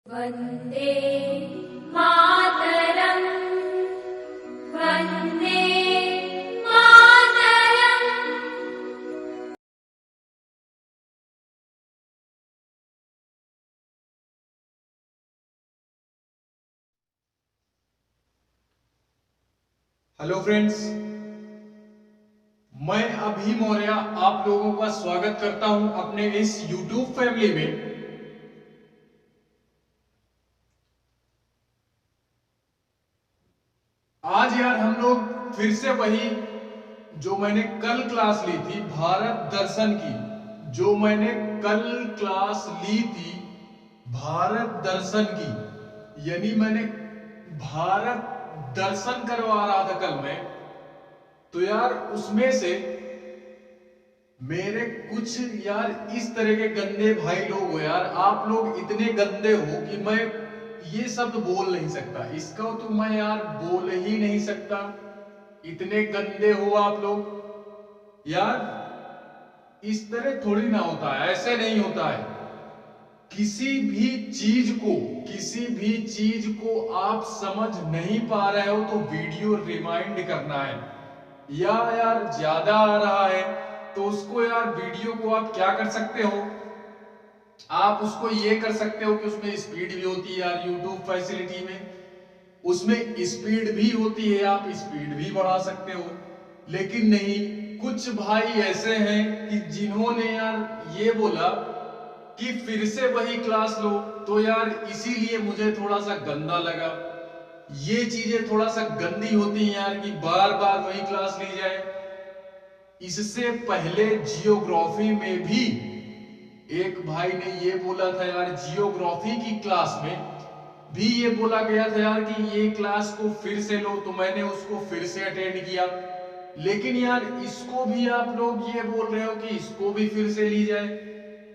Vande Mataram Vande Mataram. Hello friends, मैं अभी मौर्य आप लोगों का स्वागत करता हूं अपने इस YouTube फैमिली में। आज यार हम लोग फिर से वही जो मैंने कल क्लास ली थी भारत दर्शन की, जो मैंने कल क्लास ली थी भारत दर्शन की, यानी मैंने भारत दर्शन करवा रहा था कल मैं। तो यार उसमें से मेरे कुछ यार इस तरह के गंदे भाई लोग हो यार, आप लोग इतने गंदे हो कि मैं ये शब्द बोल नहीं सकता, इसका तो मैं यार बोल ही नहीं सकता। इतने गंदे हो आप लोग यार, इस तरह थोड़ी ना होता है, ऐसे नहीं होता है। किसी भी चीज को आप समझ नहीं पा रहे हो तो वीडियो रिमाइंड करना है, या यार ज्यादा आ रहा है तो उसको यार वीडियो को आप क्या कर सकते हो, आप उसको ये कर सकते हो कि उसमें स्पीड भी होती है यार, यूट्यूब फैसिलिटी में उसमें स्पीड भी होती है, आप स्पीड भी बढ़ा सकते हो। लेकिन नहीं, कुछ भाई ऐसे हैं कि जिन्होंने यार ये बोला कि फिर से वही क्लास लो, तो यार इसीलिए मुझे थोड़ा सा गंदा लगा। ये चीजें थोड़ा सा गंदी होती हैं यार कि बार बार वही क्लास ली जाए। इससे पहले जियोग्राफी में भी एक भाई ने ये बोला था यार, जियोग्राफी की क्लास में भी ये बोला गया था यार कि ये क्लास को फिर से लो, तो मैंने उसको फिर से अटेंड किया। लेकिन यार इसको भी आप लोग ये बोल रहे हो कि इसको भी फिर से ली जाए,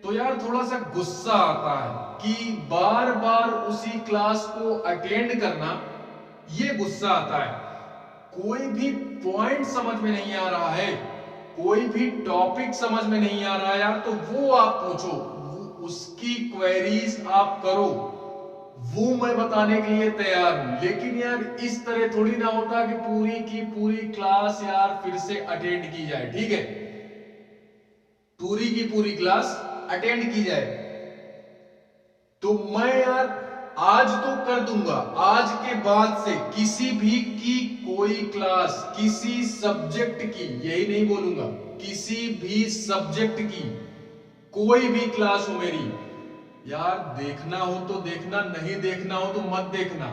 तो यार थोड़ा सा गुस्सा आता है कि बार बार उसी क्लास को अटेंड करना, ये गुस्सा आता है। कोई भी पॉइंट समझ में नहीं आ रहा है, कोई भी टॉपिक समझ में नहीं आ रहा है यार, तो वो आप पूछो, उसकी क्वेरीज आप करो, वो मैं बताने के लिए तैयार हूं। लेकिन यार इस तरह थोड़ी ना होता कि पूरी की पूरी क्लास यार फिर से अटेंड की जाए, ठीक है, पूरी की पूरी क्लास अटेंड की जाए। तो मैं यार आज तो कर दूंगा, आज के बाद से किसी भी की कोई क्लास, किसी सब्जेक्ट की, यही नहीं बोलूंगा, किसी भी सब्जेक्ट की कोई भी क्लास हो मेरी, यार देखना हो तो देखना, नहीं देखना हो तो मत देखना।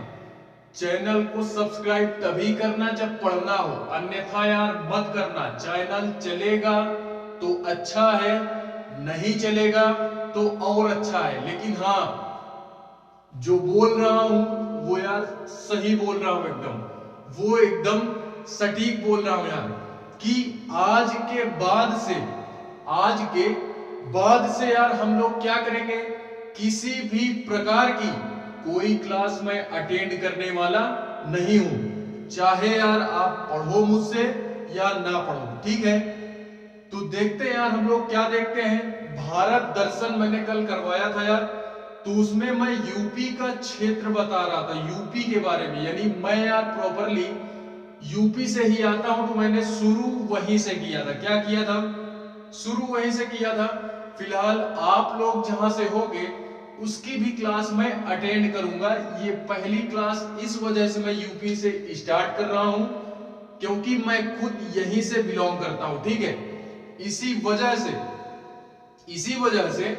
चैनल को सब्सक्राइब तभी करना जब पढ़ना हो, अन्यथा यार मत करना। चैनल चलेगा तो अच्छा है, नहीं चलेगा तो और अच्छा है। लेकिन हाँ, जो बोल रहा हूं वो यार सही बोल रहा हूं, एकदम वो एकदम सटीक बोल रहा हूं यार, कि आज के बाद से, आज के बाद से यार हम लोग क्या करेंगे, किसी भी प्रकार की कोई क्लास में अटेंड करने वाला नहीं हूं, चाहे यार आप पढ़ो मुझसे या ना पढ़ो, ठीक है। तो देखते हैं यार हम लोग क्या देखते हैं। भारत दर्शन मैंने कल करवाया था यार, तो उसमें मैं यूपी का क्षेत्र बता रहा था, यूपी के बारे में, यानी मैं यार प्रॉपरली यूपी से ही आता हूं, तो मैंने शुरू वहीं से किया था। क्या किया था? शुरू वहीं से किया था। फिलहाल आप लोग जहां से होगे उसकी भी क्लास मैं अटेंड करूंगा। ये पहली क्लास इस वजह से मैं यूपी से स्टार्ट कर रहा हूं क्योंकि मैं खुद यहीं से बिलोंग करता हूं, ठीक है। इसी वजह से, इसी वजह से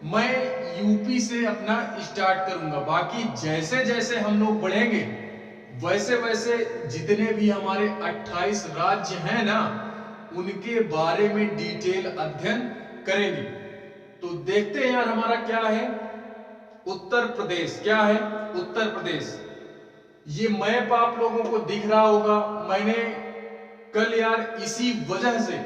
मैं यूपी से अपना स्टार्ट करूंगा। बाकी जैसे जैसे हम लोग बढ़ेंगे वैसे वैसे जितने भी हमारे 28 राज्य हैं ना, उनके बारे में डिटेल अध्ययन करेंगे। तो देखते हैं यार हमारा क्या है। उत्तर प्रदेश क्या है? उत्तर प्रदेश, ये मैप आप लोगों को दिख रहा होगा। मैंने कल यार इसी वजह से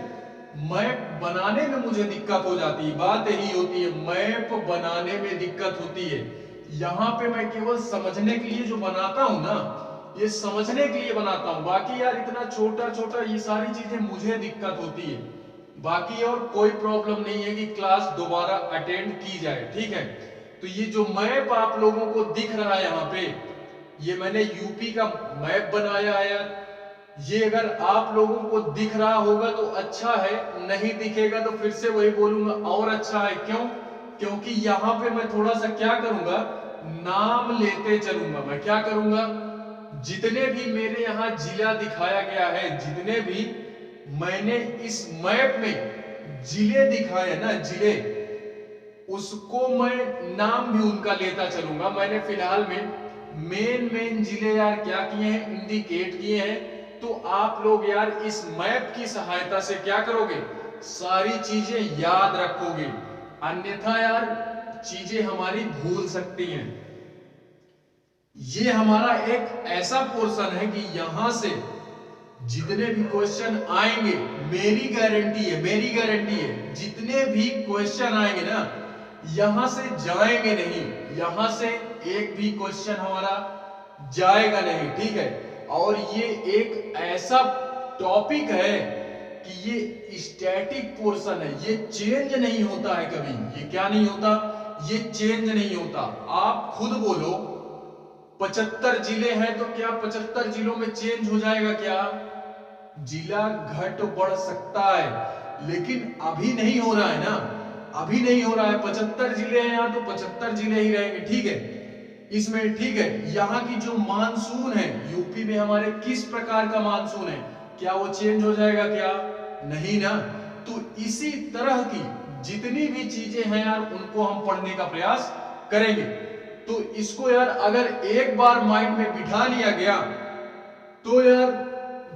मैप बनाने में मुझे दिक्कत हो जाती है, बात यही होती है, मैप बनाने में दिक्कत होती है। यहां पे मैं केवल समझने के लिए जो बनाता हूं ना, ये समझने के लिए बनाता हूं, बाकी यार इतना छोटा छोटा ये सारी चीजें मुझे दिक्कत होती है। बाकी और कोई प्रॉब्लम नहीं है कि क्लास दोबारा अटेंड की जाए, ठीक है। तो तो ये जो मैप आप लोगों को दिख रहा है यहाँ पे, ये मैंने यूपी का मैप बनाया है यार। ये अगर आप लोगों को दिख रहा होगा तो अच्छा है, नहीं दिखेगा तो फिर से वही बोलूंगा और अच्छा है। क्यों? क्योंकि यहां पे मैं थोड़ा सा क्या करूंगा, नाम लेते चलूंगा। मैं क्या करूंगा, जितने भी मेरे यहां जिला दिखाया गया है, जितने भी मैंने इस मैप में जिले दिखाए ना, जिले, उसको मैं नाम भी उनका लेता चलूंगा। मैंने फिलहाल में मेन मेन जिले यार क्या किए हैं, इंडिकेट किए हैं। तो आप लोग यार इस मैप की सहायता से क्या करोगे, सारी चीजें याद रखोगे, अन्यथा यार चीजें हमारी भूल सकती हैं। ये हमारा एक ऐसा पोर्शन है कि यहां से जितने भी क्वेश्चन आएंगे, मेरी गारंटी है, मेरी गारंटी है, जितने भी क्वेश्चन आएंगे ना, यहां से जाएंगे नहीं, यहां से एक भी क्वेश्चन हमारा जाएगा नहीं, ठीक है। और ये एक ऐसा टॉपिक है कि ये स्टैटिक पोर्शन है, ये चेंज नहीं होता है कभी। ये क्या नहीं होता, ये चेंज नहीं होता। आप खुद बोलो 75 जिले हैं, तो क्या 75 जिलों में चेंज हो जाएगा क्या? जिला घट बढ़ सकता है, लेकिन अभी नहीं हो रहा है ना, अभी नहीं हो रहा है। 75 जिले हैं यहाँ, तो 75 जिले ही रहेंगे, ठीक है। इसमें ठीक है, यहाँ की जो मानसून है यूपी में हमारे, किस प्रकार का मानसून है, क्या वो चेंज हो जाएगा क्या? नहीं ना। तो इसी तरह की जितनी भी चीजें हैं यार, उनको हम पढ़ने का प्रयास करेंगे। तो इसको यार अगर एक बार माइंड में बिठा लिया गया तो यार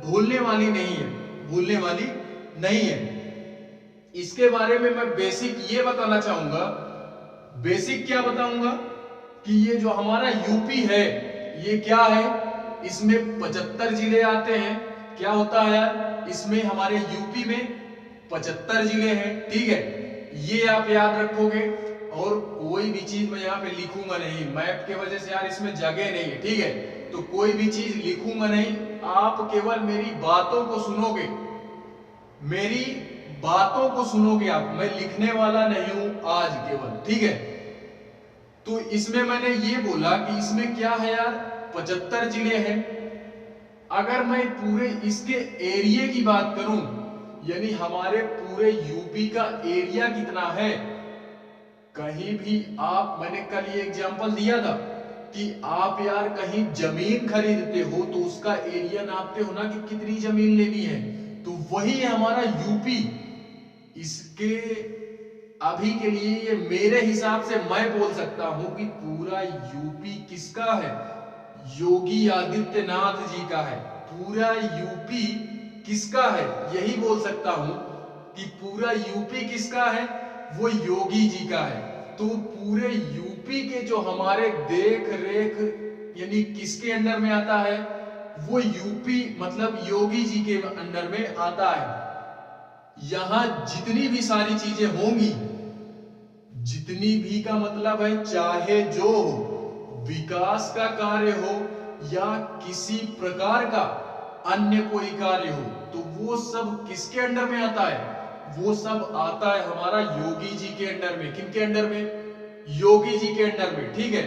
भूलने वाली नहीं है, भूलने वाली नहीं है। इसके बारे में मैं बेसिक ये बताना चाहूंगा, बेसिक क्या बताऊंगा कि ये जो हमारा यूपी है, ये क्या है, इसमें 75 जिले आते हैं। क्या होता है यार, इसमें हमारे यूपी में 75 जिले हैं, ठीक है। ये आप याद रखोगे, और कोई भी चीज मैं यहाँ पे लिखूंगा नहीं, मैप के वजह से यार इसमें जगह नहीं है, ठीक है। तो कोई भी चीज लिखूंगा नहीं, आप केवल मेरी बातों को सुनोगे, मेरी बातों को सुनोगे आप, मैं लिखने वाला नहीं हूं आज केवल, ठीक है। तो इसमें मैंने ये बोला कि इसमें क्या है यार, 75 जिले हैं। अगर मैं पूरे इसके एरिया की बात करूं, यानी हमारे पूरे यूपी का एरिया कितना है, कहीं भी आप, मैंने कल ये एग्जांपल दिया था कि आप यार कहीं जमीन खरीदते हो तो उसका एरिया नापते हो ना कि कितनी जमीन लेनी है, तो वही है हमारा यूपी। इसके अभी के लिए ये मेरे हिसाब से मैं बोल सकता हूं कि पूरा यूपी किसका है, योगी आदित्यनाथ जी का है। पूरा यूपी किसका है, यही बोल सकता हूं कि पूरा यूपी किसका है, वो योगी जी का है। तो पूरे यूपी के जो हमारे देख रेख, यानी किसके अंडर में आता है, वो यूपी मतलब योगी जी के अंडर में आता है। यहां जितनी भी सारी चीजें होंगी, जितनी भी का मतलब है, चाहे जो हो, विकास का कार्य हो या किसी प्रकार का अन्य कोई कार्य हो, तो वो सब किसके अंडर में आता है, वो सब आता है हमारा योगी जी के अंडर में। किनके अंडर में, योगी जी के अंडर में, ठीक है।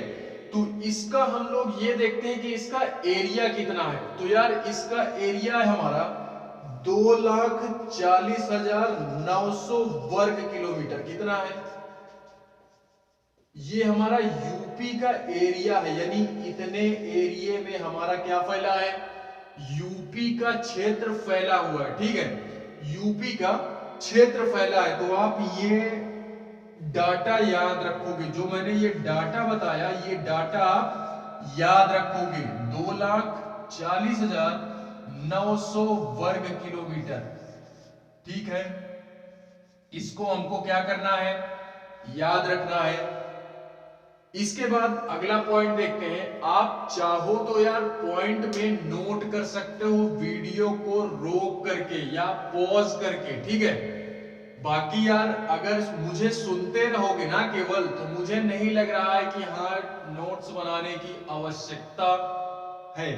तो इसका हम लोग ये देखते हैं कि इसका एरिया कितना है। तो यार इसका एरिया है हमारा 2,40,900 वर्ग किलोमीटर। कितना है, ये हमारा यूपी का एरिया है, यानी इतने एरिया में हमारा क्या फैला है, यूपी का क्षेत्र फैला हुआ है, ठीक है। यूपी का क्षेत्र फैला है। तो आप ये डाटा याद रखोगे, जो मैंने ये डाटा बताया, ये डाटा आप याद रखोगे, 2,40,900 वर्ग किलोमीटर, ठीक है। इसको हमको क्या करना है, याद रखना है। इसके बाद अगला पॉइंट देखते हैं। आप चाहो तो यार पॉइंट में नोट कर सकते हो, वीडियो को रोक करके या पॉज करके, ठीक है। बाकी यार अगर मुझे सुनते रहोगे ना केवल, तो मुझे नहीं लग रहा है कि हाँ नोट्स बनाने की आवश्यकता है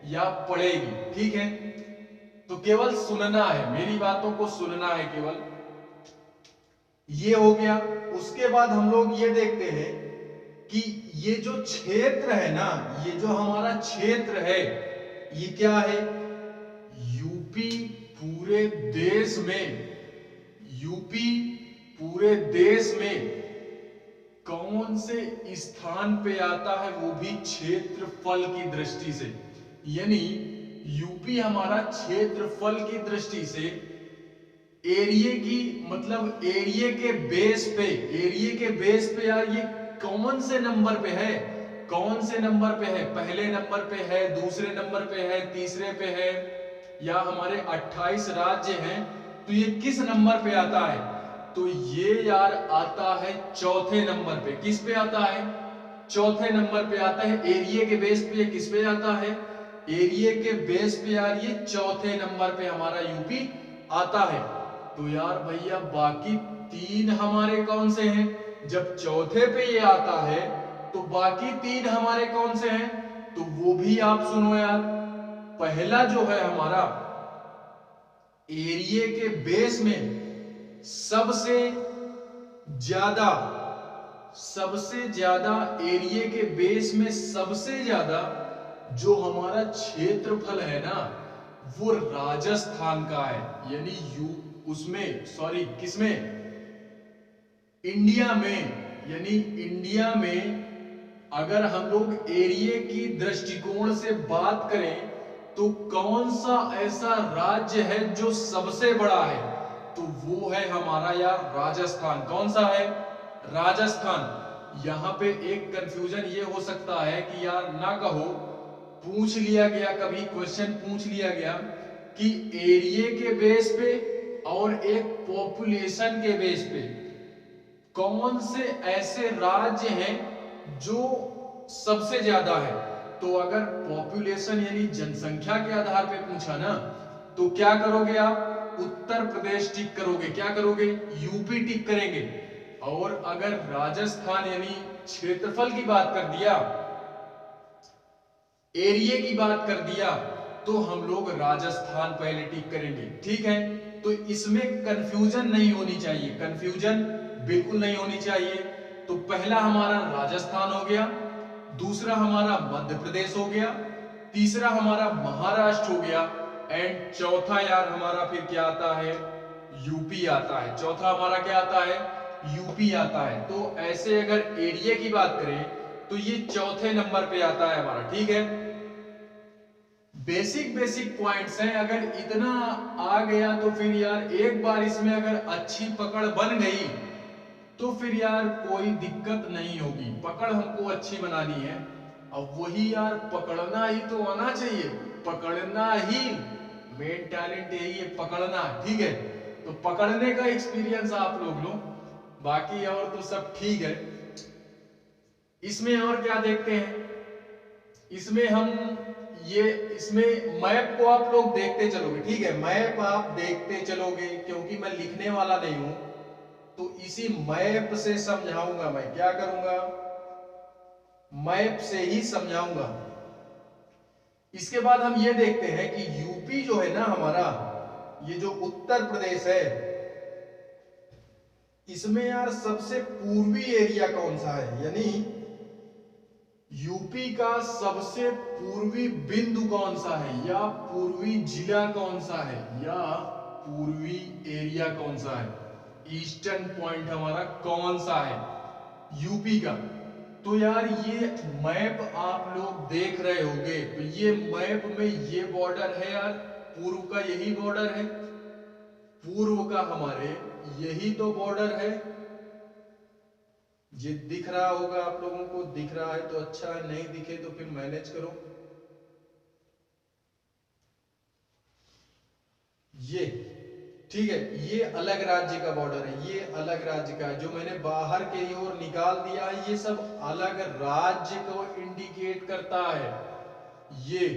या पड़ेगी, ठीक है। तो केवल सुनना है, मेरी बातों को सुनना है केवल। ये हो गया। उसके बाद हम लोग ये देखते हैं कि ये जो क्षेत्र है ना, ये जो हमारा क्षेत्र है, ये क्या है? यूपी पूरे देश में, यूपी पूरे देश में कौन से स्थान पे आता है, वो भी क्षेत्रफल की दृष्टि से। यानी यूपी हमारा क्षेत्रफल की दृष्टि से एरिया की, मतलब एरिया के बेस पे, एरिया के बेस पे यार ये कौन से नंबर पे है, कौन से नंबर पे है? पहले नंबर पे है, दूसरे नंबर पे है, तीसरे पे है, या हमारे 28 राज्य हैं, तो ये किस नंबर पे आता है? तो ये यार आता है चौथे नंबर पे। किस पे आता है? चौथे नंबर पे आता है। एरिया के बेस पे किस पे आता है? एरिया के बेस पे यार ये चौथे नंबर पे हमारा यूपी आता है। तो यार भैया बाकी तीन हमारे कौन से हैं? जब चौथे पे ये आता है तो बाकी तीन हमारे कौन से हैं? तो वो भी आप सुनो यार। पहला जो है हमारा, एरिया के बेस में ज्यादा सबसे ज्यादा एरिया के बेस में सबसे ज्यादा जो हमारा क्षेत्रफल है ना, वो राजस्थान का है। यानी यू उसमें, सॉरी किसमें? इंडिया में। यानी इंडिया में अगर हम लोग एरिया की दृष्टिकोण से बात करें तो कौन सा ऐसा राज्य है जो सबसे बड़ा है? तो वो है हमारा यार राजस्थान। कौन सा है? राजस्थान। यहां पे एक कंफ्यूजन ये हो सकता है कि यार ना कहो, पूछ लिया गया, कभी क्वेश्चन पूछ लिया गया कि एरिया के बेस पे और एक पॉपुलेशन के बेस पे कौन से ऐसे राज्य हैं जो सबसे ज्यादा है? तो अगर पॉपुलेशन यानी जनसंख्या के आधार पे पूछा ना, तो क्या करोगे आप? उत्तर प्रदेश टिक करोगे। क्या करोगे? यूपी टिक करेंगे। और अगर राजस्थान यानी क्षेत्रफल की बात कर दिया, एरिया की बात कर दिया, तो हम लोग राजस्थान पहले टिक करेंगे। ठीक है, तो इसमें कंफ्यूजन नहीं होनी चाहिए, कंफ्यूजन बिल्कुल नहीं होनी चाहिए। तो पहला हमारा राजस्थान हो गया, दूसरा हमारा मध्य प्रदेश हो गया, तीसरा हमारा महाराष्ट्र हो गया, एंड चौथा यार हमारा फिर क्या आता है? यूपी आता है। चौथा हमारा क्या आता है? यूपी आता है। तो ऐसे अगर एरिया की बात करें तो ये चौथे नंबर पे आता है हमारा। ठीक है, बेसिक बेसिक पॉइंट्स हैं। अगर इतना आ गया तो फिर यार एक बार इसमें अगर अच्छी पकड़ बन गई तो फिर यार कोई दिक्कत नहीं होगी। पकड़ हमको अच्छी बनानी है। अब वही यार पकड़ना ही तो आना चाहिए, पकड़ना ही मेन टैलेंट यही है, पकड़ना। ठीक है, तो पकड़ने का एक्सपीरियंस आप लोग लो, बाकी और तो सब ठीक है। इसमें और क्या देखते हैं? इसमें हम ये इसमें मैप को आप लोग देखते चलोगे। ठीक है, मैप आप देखते चलोगे क्योंकि मैं लिखने वाला नहीं हूं, तो इसी मैप से समझाऊंगा। मैं क्या करूंगा? मैप से ही समझाऊंगा। इसके बाद हम ये देखते हैं कि यूपी जो है ना हमारा, ये जो उत्तर प्रदेश है, इसमें यार सबसे पूर्वी एरिया कौन सा है? यानी यूपी का सबसे पूर्वी बिंदु कौन सा है, या पूर्वी जिला कौन सा है, या पूर्वी एरिया कौन सा है, ईस्टर्न पॉइंट हमारा कौन सा है यूपी का? तो यार ये मैप आप लोग देख रहे होंगे, तो ये मैप में ये बॉर्डर है यार, पूर्व का यही बॉर्डर है, पूर्व का हमारे यही तो बॉर्डर है। ये दिख रहा होगा आप लोगों को, दिख रहा है तो अच्छा है, नहीं दिखे तो फिर मैनेज करो। ये ठीक है, ये अलग राज्य का बॉर्डर है, ये अलग राज्य का है। जो मैंने बाहर के ओर निकाल दिया है ये सब अलग राज्य को इंडिकेट करता है ये।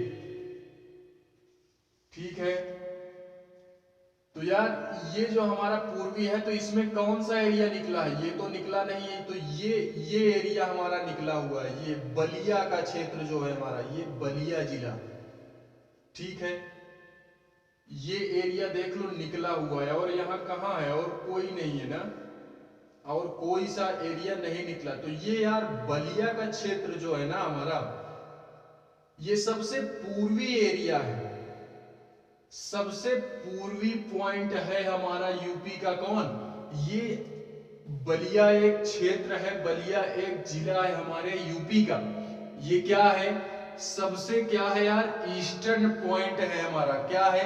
ठीक है, तो यार ये जो हमारा पूर्वी है, तो इसमें कौन सा एरिया निकला है? ये तो निकला नहीं है। तो ये एरिया हमारा निकला हुआ है, ये बलिया का क्षेत्र जो है हमारा, ये बलिया जिला। ठीक है, ये एरिया देख लो निकला हुआ है, और यहाँ कहाँ है? और कोई नहीं है ना। और कोई सा एरिया नहीं निकला। तो ये यार बलिया का क्षेत्र जो है ना हमारा, ये सबसे पूर्वी एरिया है, सबसे पूर्वी पॉइंट है हमारा यूपी का। कौन? ये बलिया एक क्षेत्र है, बलिया एक जिला है हमारे यूपी का। ये क्या है? सबसे क्या है यार, ईस्टर्न पॉइंट है हमारा। क्या है?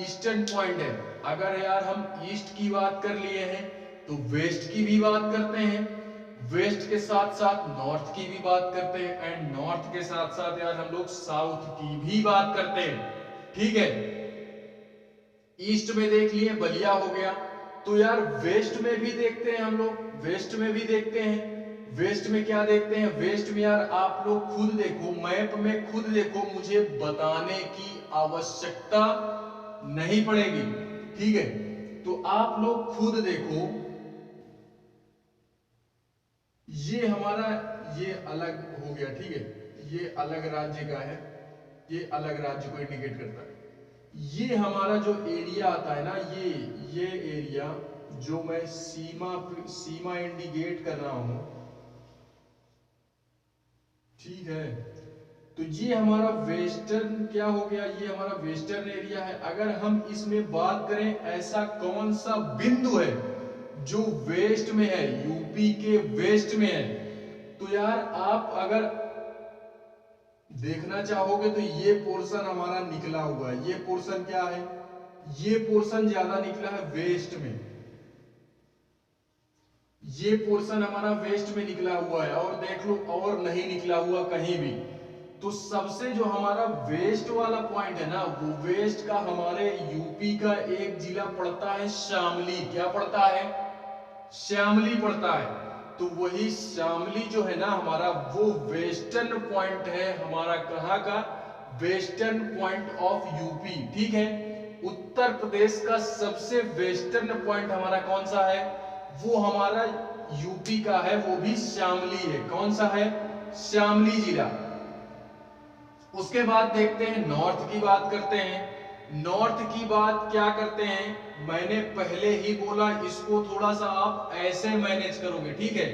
ईस्टर्न पॉइंट है। अगर यार हम ईस्ट की बात कर लिए हैं तो वेस्ट की भी बात करते हैं, वेस्ट के साथ साथ नॉर्थ की भी बात करते हैं, एंड नॉर्थ के साथ साथ यार हम लोग साउथ की भी बात करते हैं। ठीक है, ईस्ट में देख लिए बलिया हो गया, तो यार वेस्ट में भी देखते हैं हम लोग, वेस्ट में भी देखते हैं। वेस्ट में क्या देखते हैं? वेस्ट में यार आप लोग खुद देखो, मैप में खुद देखो, मुझे बताने की आवश्यकता नहीं पड़ेगी। ठीक है, तो आप लोग खुद देखो, ये हमारा, ये अलग हो गया। ठीक है, ये अलग राज्य का है, ये अलग राज्य को इंडिकेट करता है। ये हमारा जो एरिया आता है ना, ये एरिया जो मैं सीमा सीमा इंडिकेट कर रहा हूं, ठीक है, तो ये हमारा वेस्टर्न क्या हो गया, ये हमारा वेस्टर्न एरिया है। अगर हम इसमें बात करें, ऐसा कौन सा बिंदु है जो वेस्ट में है, यूपी के वेस्ट में है, तो यार आप अगर देखना चाहोगे तो ये पोर्शन हमारा निकला हुआ है। ये पोर्शन क्या है? ये पोर्शन ज्यादा निकला है वेस्ट में, ये पोर्शन हमारा वेस्ट में निकला हुआ है, और देख लो और नहीं निकला हुआ कहीं भी। तो सबसे जो हमारा वेस्ट वाला पॉइंट है ना, वो वेस्ट का हमारे यूपी का एक जिला पड़ता है शामली। क्या पड़ता है? श्यामली पड़ता है। तो वही शामली जो है ना हमारा, वो वेस्टर्न पॉइंट है हमारा। कहां का? Western point of UP. ठीक है, उत्तर प्रदेश का सबसे वेस्टर्न पॉइंट हमारा कौन सा है? वो हमारा यूपी का है, वो भी शामली है। कौन सा है? शामली जिला। उसके बाद देखते हैं नॉर्थ की बात करते हैं। नॉर्थ की बात क्या करते हैं? मैंने पहले ही बोला, इसको थोड़ा सा आप ऐसे मैनेज करोगे। ठीक है,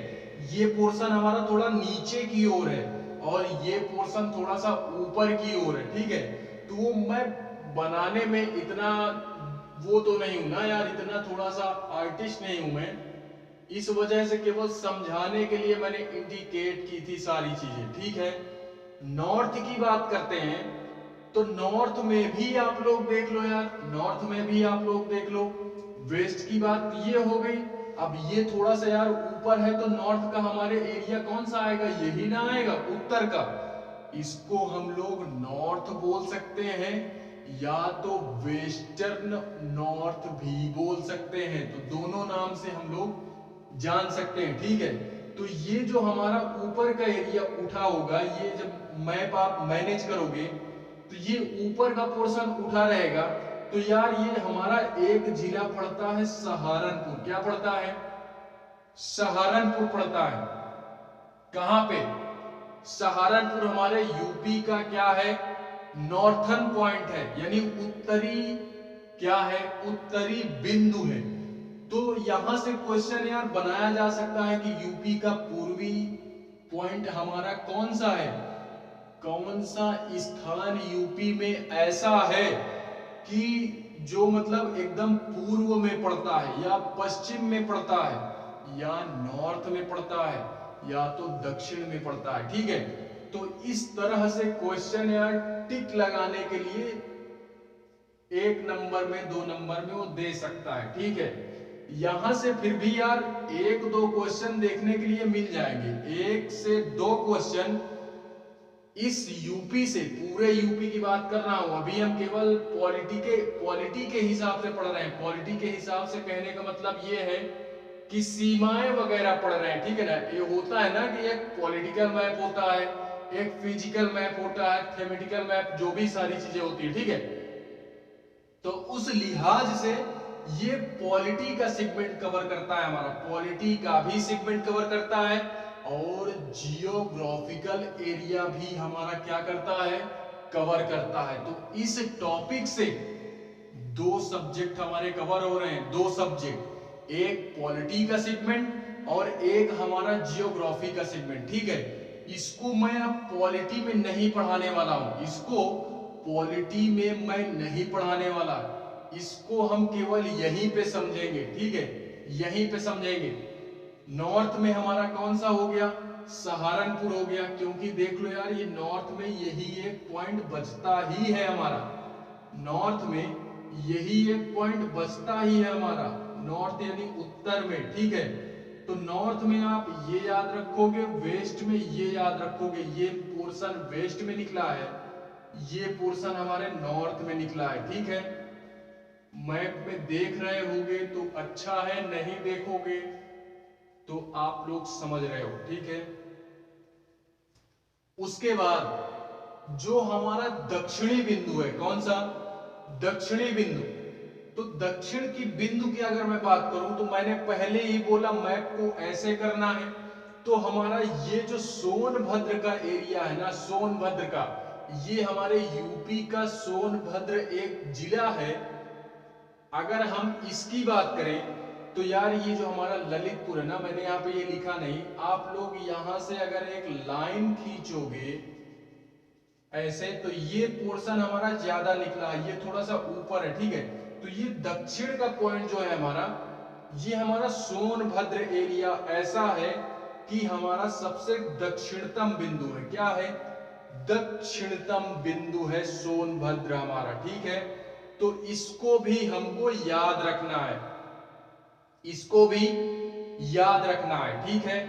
ये पोर्शन हमारा थोड़ा नीचे की ओर है और ये पोर्शन थोड़ा सा ऊपर की ओर है। ठीक है, तो वो मैं बनाने में इतना वो तो नहीं हूं ना यार, इतना थोड़ा सा आर्टिस्ट नहीं हूं मैं। इस वजह से केवल समझाने के लिए मैंने इंडिकेट की थी सारी चीजें। ठीक है, नॉर्थ की बात करते हैं, तो नॉर्थ में भी आप लोग देख लो यार, नॉर्थ में भी आप लोग देख लो। वेस्ट की बात ये हो गई। अब ये थोड़ा सा यार ऊपर है, तो नॉर्थ का हमारे एरिया कौन सा आएगा? यही ना आएगा, उत्तर का। इसको हम लोग नॉर्थ बोल सकते हैं, या तो वेस्टर्न नॉर्थ भी बोल सकते हैं। तो दोनों नाम से हम लोग जान सकते हैं। ठीक है, तो ये जो हमारा ऊपर का एरिया उठा होगा, ये जब मैप आप मैनेज करोगे तो ये ऊपर का पोर्शन उठा रहेगा। तो यार ये हमारा एक जिला पड़ता है सहारनपुर। क्या पड़ता है? सहारनपुर पड़ता है। कहां पे? सहारनपुर हमारे यूपी का क्या है? नॉर्थन पॉइंट है, यानी उत्तरी क्या है? उत्तरी बिंदु है। तो यहां से क्वेश्चन यार बनाया जा सकता है कि यूपी का पूर्वी पॉइंट हमारा कौन सा है? कौन सा स्थान यूपी में ऐसा है कि जो मतलब एकदम पूर्व में पड़ता है, या पश्चिम में पड़ता है, या नॉर्थ में पड़ता है, या तो दक्षिण में पड़ता है। ठीक है, तो इस तरह से क्वेश्चन यार टिक लगाने के लिए 1 नंबर में 2 नंबर में वो दे सकता है। ठीक है, यहां से फिर भी यार 1-2 क्वेश्चन देखने के लिए मिल जाएंगे, 1 से 2 क्वेश्चन इस यूपी से। पूरे यूपी की बात कर रहा हूं, अभी हम केवल पॉलिटी के हिसाब से पढ़ रहे हैं। पॉलिटी के हिसाब से कहने का मतलब ये है कि सीमाएं वगैरह पढ़ रहे हैं। ठीक है ना, ये होता है ना कि एक पॉलिटिकल मैप होता है, एक फिजिकल मैप होता है, थेमेटिकल मैप, जो भी सारी चीजें होती है। ठीक है, तो उस लिहाज से ये पॉलिटी का सेगमेंट कवर करता है, हमारा पॉलिटी का भी सेगमेंट कवर करता है, और जियोग्राफिकल एरिया भी हमारा क्या करता है? कवर करता है। तो इस टॉपिक से 2 सब्जेक्ट हमारे कवर हो रहे हैं, 2 सब्जेक्ट, एक पॉलिटी का सेगमेंट और एक हमारा जियोग्राफी का सेगमेंट, ठीक है। इसको मैं अब पॉलिटी में नहीं पढ़ाने वाला हूं, इसको पॉलिटी में मैं नहीं पढ़ाने वाला, इसको हम केवल यहीं पे समझेंगे, ठीक है, यहीं पे समझेंगे। नॉर्थ में हमारा कौन सा हो गया, सहारनपुर हो गया, क्योंकि देख लो यार ये नॉर्थ में यही एक पॉइंट बचता ही है हमारा, नॉर्थ में यही एक पॉइंट बचता ही है हमारा, नॉर्थ यानी उत्तर में, ठीक है। तो नॉर्थ में आप ये याद रखोगे, वेस्ट में ये याद रखोगे, ये पोर्शन वेस्ट में निकला है, ये पोर्शन हमारे नॉर्थ में निकला है, ठीक है। मैप में देख रहे होगे तो अच्छा है, नहीं देखोगे तो आप लोग समझ रहे हो, ठीक है। उसके बाद जो हमारा दक्षिणी बिंदु है, कौन सा, दक्षिणी बिंदु, तो दक्षिण की बिंदु की अगर मैं बात करूं तो मैंने पहले ही बोला मैप को ऐसे करना है। तो हमारा ये जो सोनभद्र का एरिया है ना, सोनभद्र का, ये हमारे यूपी का सोनभद्र एक जिला है। अगर हम इसकी बात करें तो यार ये जो हमारा ललितपुर है ना, मैंने यहाँ पे ये लिखा नहीं, आप लोग यहां से अगर एक लाइन खींचोगे ऐसे तो ये पोर्शन हमारा ज्यादा निकला है, ये थोड़ा सा ऊपर है, ठीक है। तो ये दक्षिण का पॉइंट जो है हमारा, ये हमारा सोनभद्र एरिया ऐसा है कि हमारा सबसे दक्षिणतम बिंदु है, क्या है, दक्षिणतम बिंदु है सोनभद्र हमारा, ठीक है। तो इसको भी हमको याद रखना है, इसको भी याद रखना है, ठीक है।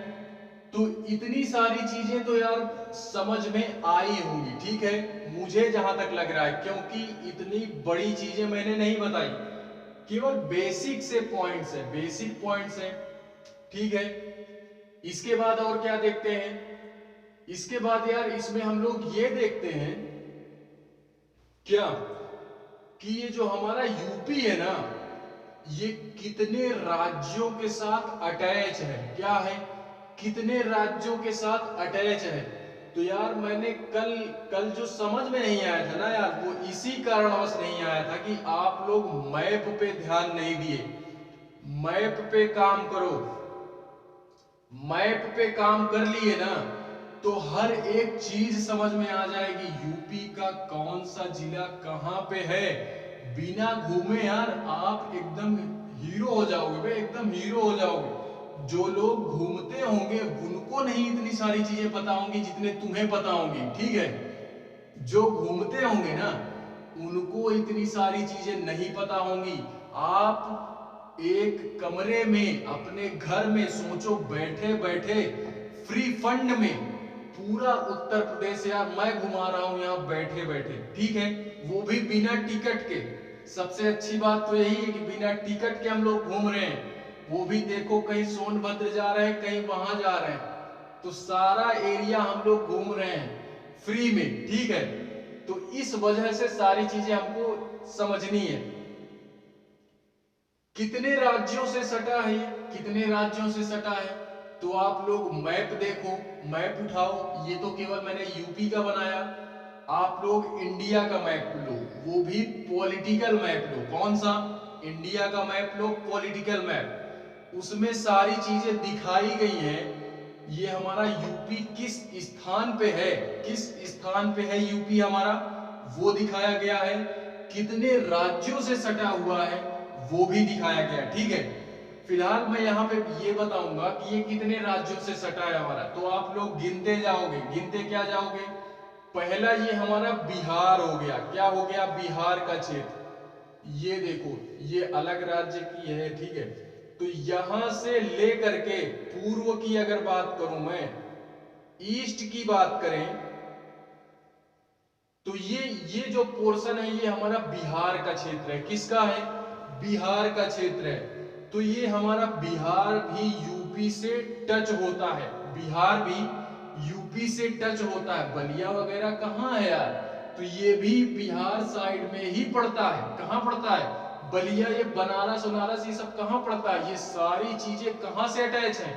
तो इतनी सारी चीजें तो यार समझ में आई होंगी, ठीक है, मुझे जहां तक लग रहा है, क्योंकि इतनी बड़ी चीजें मैंने नहीं बताई, केवल बेसिक से पॉइंट्स है, बेसिक पॉइंट्स है, ठीक है। इसके बाद और क्या देखते हैं, इसके बाद यार इसमें हम लोग ये देखते हैं क्या कि ये जो हमारा यूपी है ना, ये कितने राज्यों के साथ अटैच है, क्या है, कितने राज्यों के साथ अटैच है। तो यार मैंने कल जो समझ में नहीं आया था ना यार, वो इसी कारणवश नहीं आया था कि आप लोग मैप पे ध्यान नहीं दिए। मैप पे काम करो, मैप पे काम कर लिए ना तो हर एक चीज समझ में आ जाएगी, यूपी का कौन सा जिला कहां पे है। बिना घूमे यार आप एकदम हीरो हो जाओगे भाई, एकदम हीरो हो जाओगे। जो लोग घूमते होंगे उनको नहीं इतनी सारी चीजें पता होंगी जितने तुम्हें पता होंगी, ठीक है। जो घूमते होंगे ना उनको इतनी सारी चीजें नहीं पता होंगी। आप एक कमरे में अपने घर में सोचो, बैठे बैठे फ्री फंड में पूरा उत्तर प्रदेश यार मैं घुमा रहा हूं यहां बैठे बैठे, ठीक है, वो भी बिना टिकट के। सबसे अच्छी बात तो यही है कि बिना टिकट के हम लोग घूम रहे हैं, वो भी देखो कहीं सोनभद्र जा रहे हैं, कहीं वहां जा रहे हैं, तो सारा एरिया हम लोग घूम रहे हैं फ्री में, ठीक है। तो इस वजह से सारी चीजें हमको समझनी है। कितने राज्यों से सटा है ये, कितने राज्यों से सटा है, तो आप लोग मैप देखो, मैप उठाओ, ये तो केवल मैंने यूपी का बनाया, आप लोग इंडिया का मैप लो, वो भी पॉलिटिकल मैप लो, कौन सा, इंडिया का मैप लो, पॉलिटिकल मैप, उसमें सारी चीजें दिखाई गई हैं। ये हमारा यूपी किस स्थान पे है, किस स्थान पे है यूपी हमारा, वो दिखाया गया है, कितने राज्यों से सटा हुआ है वो भी दिखाया गया, ठीक है। फिलहाल मैं यहाँ पे ये बताऊंगा कि ये कितने राज्यों से सटा है हमारा, तो आप लोग गिनते जाओगे, गिनते क्या जाओगे। पहला ये हमारा बिहार हो गया, क्या हो गया, बिहार का क्षेत्र, ये देखो ये अलग राज्य की है, ठीक है। तो यहां से लेकर के पूर्व की अगर बात करूं मैं, ईस्ट की बात करें तो ये जो पोर्शन है ये हमारा बिहार का क्षेत्र है, किसका है, बिहार का क्षेत्र है। तो ये हमारा बिहार भी यूपी से टच होता है, बिहार भी यूपी से टच होता है। बलिया वगैरह कहाँ है यार, तो ये भी बिहार साइड में ही पड़ता है, कहाँ पड़ता है, बलिया, ये बनारस बनारस ये सब कहाँ पड़ता है, ये सारी चीजें कहां से अटैच है,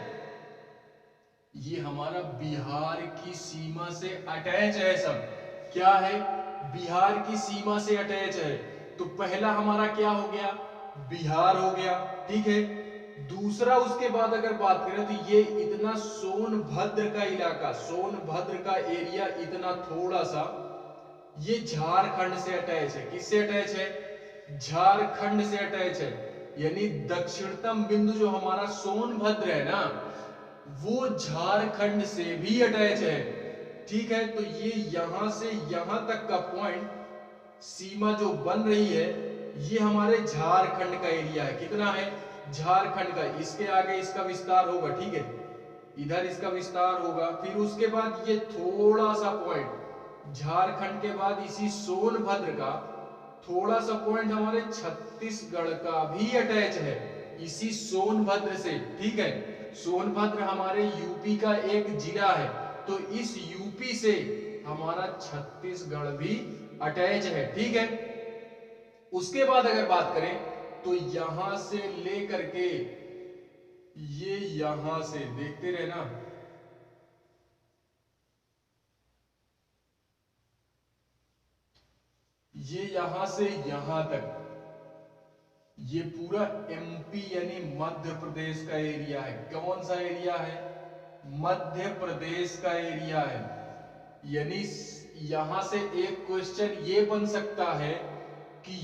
ये हमारा बिहार की सीमा से अटैच है सब, क्या है, बिहार की सीमा से अटैच है। तो पहला हमारा क्या हो गया, बिहार हो गया, ठीक है। दूसरा उसके बाद अगर बात करें तो ये इतना सोनभद्र का इलाका, सोनभद्र का एरिया इतना थोड़ा सा, ये झारखंड से अटैच है। किससे अटैच है? झारखंड से अटैच है। यानी दक्षिणतम बिंदु जो हमारा सोनभद्र है ना, वो झारखंड से भी अटैच है। ठीक है, तो ये यहां से यहां तक का पॉइंट, सीमा जो बन रही है, ये हमारे झारखंड का एरिया है। कितना है? झारखंड का। इसके आगे इसका विस्तार होगा, ठीक है, इधर इसका विस्तार होगा। फिर उसके बाद ये थोड़ा सा पॉइंट झारखंड के बाद इसी सोनभद्र का थोड़ा सा पॉइंट हमारे छत्तीसगढ़ का भी अटैच है इसी सोनभद्र से। ठीक है, सोनभद्र हमारे यूपी का एक जिला है, तो इस यूपी से हमारा छत्तीसगढ़ भी अटैच है। ठीक है, उसके बाद अगर बात करें तो यहां से लेकर के ये यहां से देखते रहना, ये यहां से यहां तक ये पूरा एमपी यानी मध्य प्रदेश का एरिया है। कौन सा एरिया है? मध्य प्रदेश का एरिया है। यानी यहां से एक क्वेश्चन ये बन सकता है कि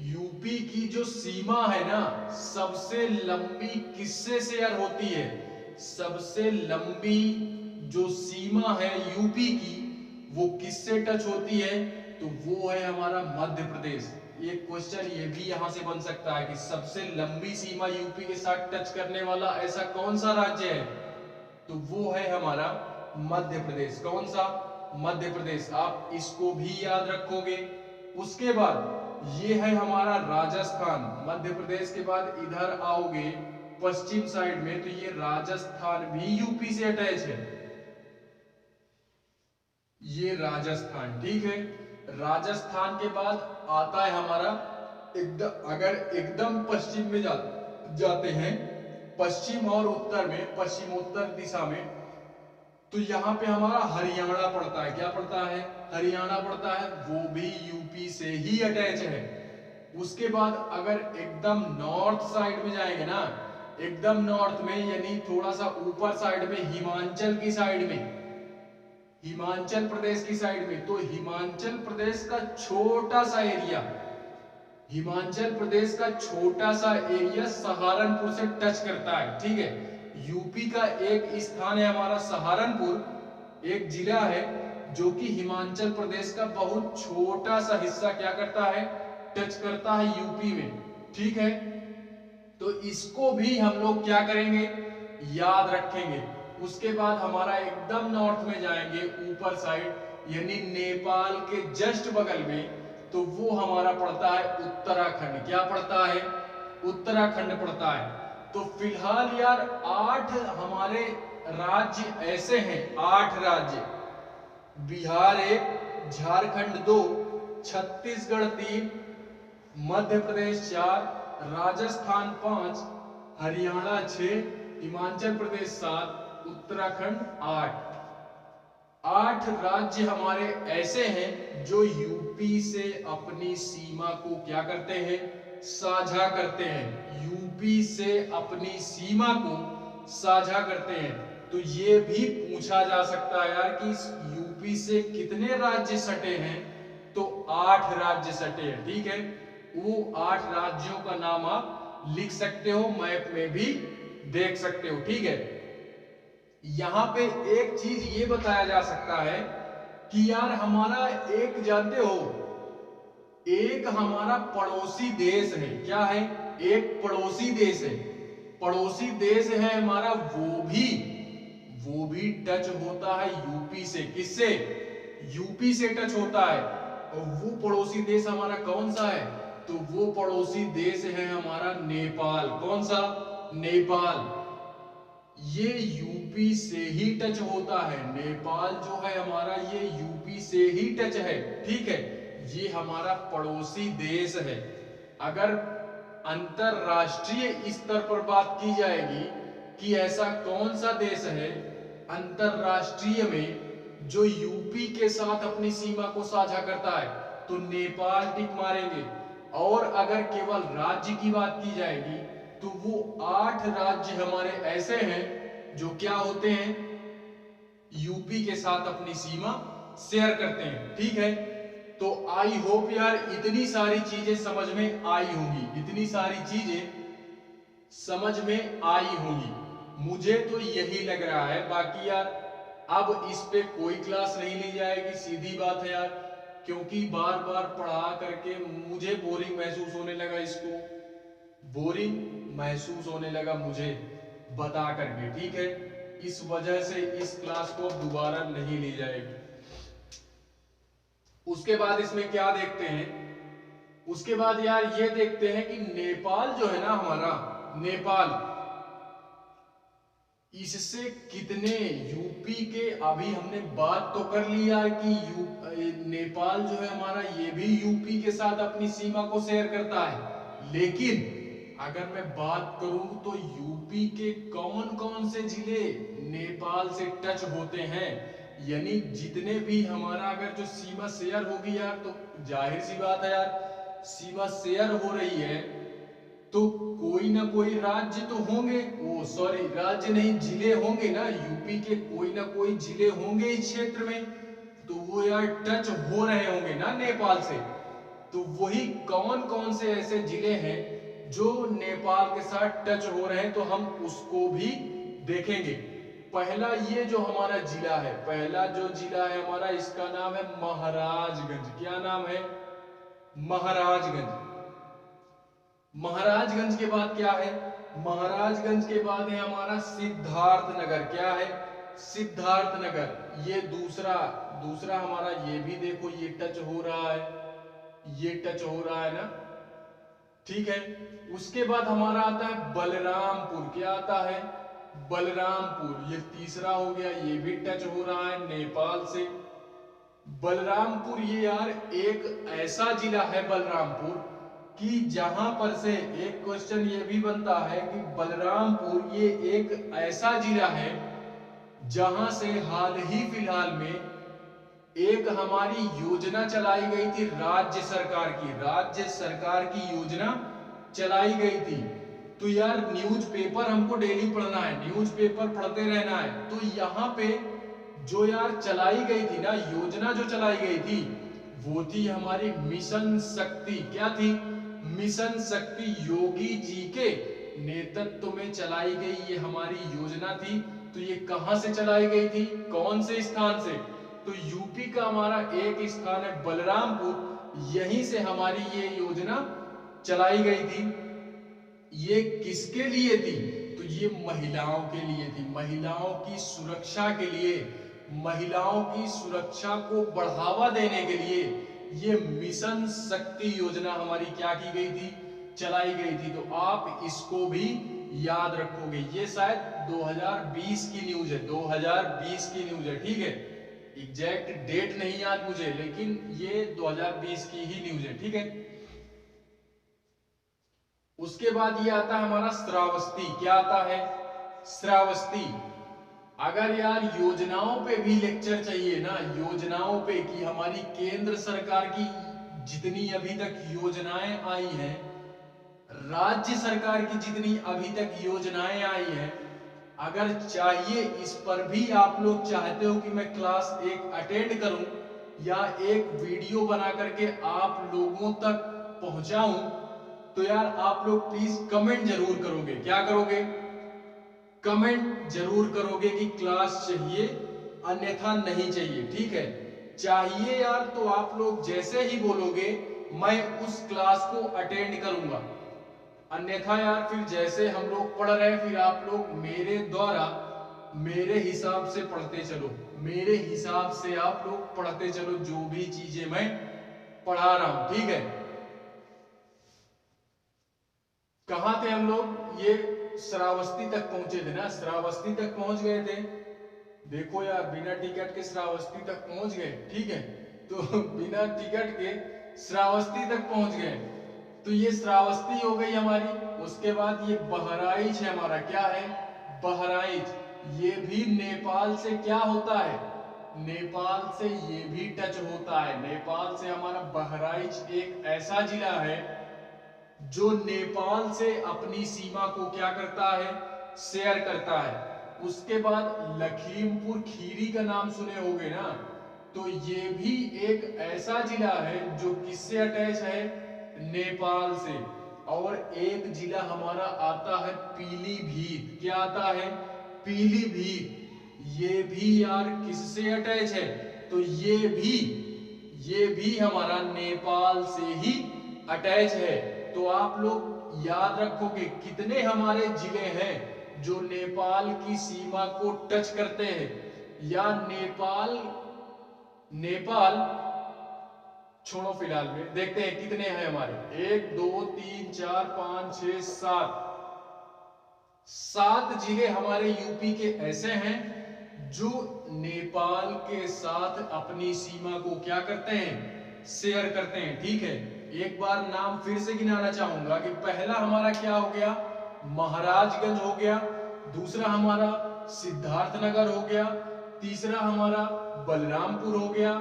यूपी की जो सीमा है ना, सबसे लंबी किससे शेयर होती है? सबसे लंबी जो सीमा है यूपी की, वो किससे टच होती है? तो वो है हमारा मध्य प्रदेश। एक क्वेश्चन ये भी यहां से बन सकता है कि सबसे लंबी सीमा यूपी के साथ टच करने वाला ऐसा कौन सा राज्य है? तो वो है हमारा मध्य प्रदेश। कौन सा? मध्य प्रदेश। आप इसको भी याद रखोगे। उसके बाद ये है हमारा राजस्थान। मध्य प्रदेश के बाद इधर आओगे पश्चिम साइड में, तो ये राजस्थान भी यूपी से अटैच है। ये राजस्थान, ठीक है। राजस्थान के बाद आता है हमारा एकदम, अगर एकदम पश्चिम में जाते हैं, पश्चिम और उत्तर में, पश्चिम उत्तर दिशा में, तो यहां पे हमारा हरियाणा पड़ता है। क्या पड़ता है? हरियाणा पड़ता है, वो भी यूपी से ही अटैच है। उसके बाद अगर एकदम नॉर्थ साइड में जाएंगे ना, एकदम नॉर्थ में यानी थोड़ा सा ऊपर साइड में, हिमाचल की साइड में, हिमाचल प्रदेश की साइड में, तो हिमाचल प्रदेश का छोटा सा एरिया, हिमाचल प्रदेश का छोटा सा एरिया सहारनपुर से टच करता है। ठीक है, यूपी का एक स्थान है हमारा सहारनपुर, एक जिला है जो कि हिमाचल प्रदेश का बहुत छोटा सा हिस्सा क्या करता है? टच करता है यूपी में। ठीक है, तो इसको भी हम लोग क्या करेंगे? याद रखेंगे। उसके बाद हमारा एकदम नॉर्थ में जाएंगे ऊपर साइड, यानी नेपाल के जस्ट बगल में, तो वो हमारा पड़ता है उत्तराखंड। क्या पड़ता है? उत्तराखंड पड़ता है। तो फिलहाल यार 8 हमारे राज्य ऐसे हैं, 8 राज्य, बिहार 1, झारखंड 2, छत्तीसगढ़ 3, मध्य प्रदेश 4, राजस्थान 5, हरियाणा 6, हिमाचल प्रदेश 7, उत्तराखंड 8। 8 राज्य हमारे ऐसे हैं जो यूपी से अपनी सीमा को क्या करते हैं? साझा करते हैं। यूपी से अपनी सीमा को साझा करते हैं। तो ये भी पूछा जा सकता है यार कि यूपी से कितने राज्य सटे हैं? तो 8 राज्य सटे हैं। ठीक है, वो 8 राज्यों का नाम आप लिख सकते हो, मैप में भी देख सकते हो। ठीक है, यहां पे एक चीज ये बताया जा सकता है कि यार हमारा एक, जानते हो, एक हमारा पड़ोसी देश है। क्या है? एक पड़ोसी देश है। पड़ोसी देश है हमारा, वो भी टच होता है यूपी से। किससे? यूपी से टच होता है। और वो पड़ोसी देश हमारा कौन सा है? तो वो पड़ोसी देश है हमारा नेपाल। कौन सा? नेपाल। ये यूपी से ही टच होता है। नेपाल जो है हमारा, ये यूपी से ही टच है। ठीक है, ये हमारा पड़ोसी देश है। अगर अंतरराष्ट्रीय स्तर पर बात की जाएगी कि ऐसा कौन सा देश है अंतरराष्ट्रीय में जो यूपी के साथ अपनी सीमा को साझा करता है, तो नेपाल टिक मारेंगे। और अगर केवल राज्य की बात की जाएगी तो वो 8 राज्य हमारे ऐसे हैं जो क्या होते हैं, यूपी के साथ अपनी सीमा शेयर करते हैं। ठीक है, तो आई होप यार इतनी सारी चीजें समझ में आई होंगी, इतनी सारी चीजें समझ में आई होंगी, मुझे तो यही लग रहा है। बाकी यार अब इस पे कोई क्लास नहीं ली जाएगी, सीधी बात है यार, क्योंकि बार बार पढ़ा करके मुझे बोरिंग महसूस होने लगा, इसको बोरिंग महसूस होने लगा मुझे बता करके। ठीक है, इस वजह से इस क्लास को अब दोबारा नहीं ली जाएगी। उसके बाद इसमें क्या देखते हैं, उसके बाद यार ये देखते हैं कि नेपाल जो है ना हमारा, नेपाल, इससे कितने यूपी के, अभी हमने बात तो कर ली यार कि नेपाल जो है हमारा ये भी यूपी के साथ अपनी सीमा को शेयर करता है, लेकिन अगर मैं बात करूं तो यूपी के कौन कौन से जिले नेपाल से टच होते हैं, यानी जितने भी हमारा अगर जो सीमा शेयर होगी यार, तो जाहिर सी बात है यार, सीमा शेयर हो रही है तो कोई ना कोई राज्य तो होंगे, वो सॉरी राज्य नहीं जिले होंगे ना, यूपी के कोई ना कोई जिले होंगे इस क्षेत्र में, तो वो यार टच हो रहे होंगे ना नेपाल से। तो वही कौन कौन से ऐसे जिले हैं जो नेपाल के साथ टच हो रहे हैं, तो हम उसको भी देखेंगे। पहला ये जो हमारा जिला है, पहला जो जिला है हमारा, इसका नाम है महाराजगंज। क्या नाम है? महाराजगंज। महाराजगंज के बाद क्या है? महाराजगंज के बाद है हमारा सिद्धार्थनगर। क्या है? सिद्धार्थनगर। ये दूसरा दूसरा हमारा, ये भी देखो ये टच हो रहा है, ये टच हो रहा है ना, ठीक है। उसके बाद हमारा आता है बलरामपुर। क्या आता है? बलरामपुर। ये तीसरा हो गया, ये भी टच हो रहा है नेपाल से। बलरामपुर ये यार एक ऐसा जिला है बलरामपुर कि जहां पर से एक क्वेश्चन ये भी बनता है कि बलरामपुर ये एक ऐसा जिला है जहां से हाल ही फिलहाल में एक हमारी योजना चलाई गई थी, राज्य सरकार की, राज्य सरकार की योजना चलाई गई थी। तो यार न्यूज़पेपर हमको डेली पढ़ना है, न्यूज़पेपर पढ़ते रहना है। तो यहाँ पे जो यार चलाई गई थी ना, योजना जो चलाई गई थी वो थी हमारी मिशन शक्ति। क्या थी? मिशन शक्ति। योगी जी के नेतृत्व में चलाई गई ये हमारी योजना थी। तो ये कहां से चलाई गई थी, कौन से स्थान से? तो यूपी का हमारा एक स्थान है बलरामपुर, यहीं से हमारी ये योजना चलाई गई थी। ये किसके लिए थी? तो ये महिलाओं के लिए थी, महिलाओं की सुरक्षा के लिए, महिलाओं की सुरक्षा को बढ़ावा देने के लिए ये मिशन शक्ति योजना हमारी क्या की गई थी, चलाई गई थी। तो आप इसको भी याद रखोगे। ये शायद 2020 की न्यूज है, 2020 की न्यूज है, ठीक है। एग्जैक्ट डेट नहीं याद मुझे, लेकिन ये 2020 की ही न्यूज है, ठीक है। उसके बाद ये आता है हमारा श्रावस्ती। क्या आता है? श्रावस्ती। अगर यार योजनाओं पे भी लेक्चर चाहिए ना, योजनाओं पे कि हमारी केंद्र सरकार की जितनी अभी तक योजनाएं आई हैं, राज्य सरकार की जितनी अभी तक योजनाएं आई हैं, अगर चाहिए इस पर भी आप लोग चाहते हो कि मैं क्लास एक अटेंड करूं या एक वीडियो बना करके आप लोगों तक पहुंचाऊं, तो यार आप लोग प्लीज कमेंट जरूर करोगे। क्या करोगे? कमेंट जरूर करोगे कि क्लास चाहिए अन्यथा नहीं चाहिए, ठीक है। चाहिए यार तो आप लोग जैसे ही बोलोगे मैं उस क्लास को अटेंड करूंगा, अन्यथा यार फिर जैसे हम लोग पढ़ रहे हैं फिर आप लोग मेरे द्वारा मेरे हिसाब से पढ़ते चलो, मेरे हिसाब से आप लोग पढ़ते चलो जो भी चीजें मैं पढ़ा रहा हूं, ठीक है। कहां थे हम लोग? ये श्रावस्ती तक पहुंचे थे ना, श्रावस्ती तक पहुंच गए थे। देखो यार बिना टिकट के श्रावस्ती तक पहुंच गए, ठीक है। तो बिना टिकट के श्रावस्ती तक पहुंच गए। तो ये श्रावस्ती हो गई हमारी। उसके बाद ये बहराइच है हमारा। क्या है? बहराइच। ये भी नेपाल से क्या होता है? नेपाल से ये भी टच होता है। नेपाल से हमारा बहराइच एक ऐसा जिला है जो नेपाल से अपनी सीमा को क्या करता है, शेयर करता है। उसके बाद लखीमपुर खीरी का नाम सुने होंगे ना, तो ये भी एक ऐसा जिला है जो किससे अटैच है, नेपाल से। और एक जिला हमारा आता है पीलीभीत, क्या आता है, पीलीभीत। ये भी यार किससे अटैच है, तो ये भी हमारा नेपाल से ही अटैच है। तो आप लोग याद रखोगे कितने हमारे जिले हैं जो नेपाल की सीमा को टच करते हैं, या नेपाल नेपाल छोड़ो, फिलहाल में देखते हैं कितने हैं हमारे, 1 2 3 4 5 6 7, 7 जिले हमारे यूपी के ऐसे हैं जो नेपाल के साथ अपनी सीमा को क्या करते हैं, शेयर करते हैं। ठीक है, एक बार नाम फिर से गिनाना चाहूंगा कि पहला हमारा क्या हो गया, महाराजगंज हो गया, दूसरा हमारा सिद्धार्थनगर हो गया, तीसरा हमारा बलरामपुर हो गया,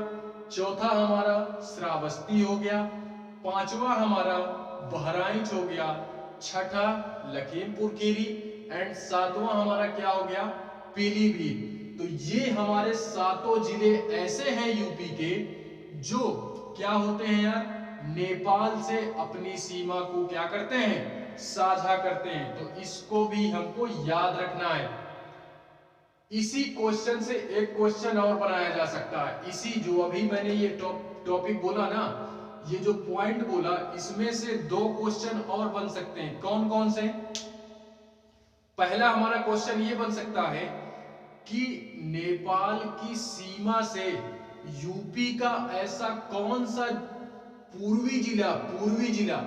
चौथा हमारा श्रावस्ती हो गया, पांचवा हमारा बहराइच हो गया, छठा लखीमपुर खीरी, एंड सातवां हमारा क्या हो गया, पीलीभीत। तो ये हमारे सातों जिले ऐसे हैं यूपी के जो क्या होते हैं यार, नेपाल से अपनी सीमा को क्या करते हैं, साझा करते हैं। तो इसको भी हमको याद रखना है। इसी क्वेश्चन से एक क्वेश्चन और बनाया जा सकता है, इसी जो अभी मैंने ये टॉपिक बोला ना, ये जो पॉइंट बोला, इसमें से 2 क्वेश्चन और बन सकते हैं। कौन कौन से, पहला हमारा क्वेश्चन ये बन सकता है कि नेपाल की सीमा से यूपी का ऐसा कौन सा पूर्वी जिला,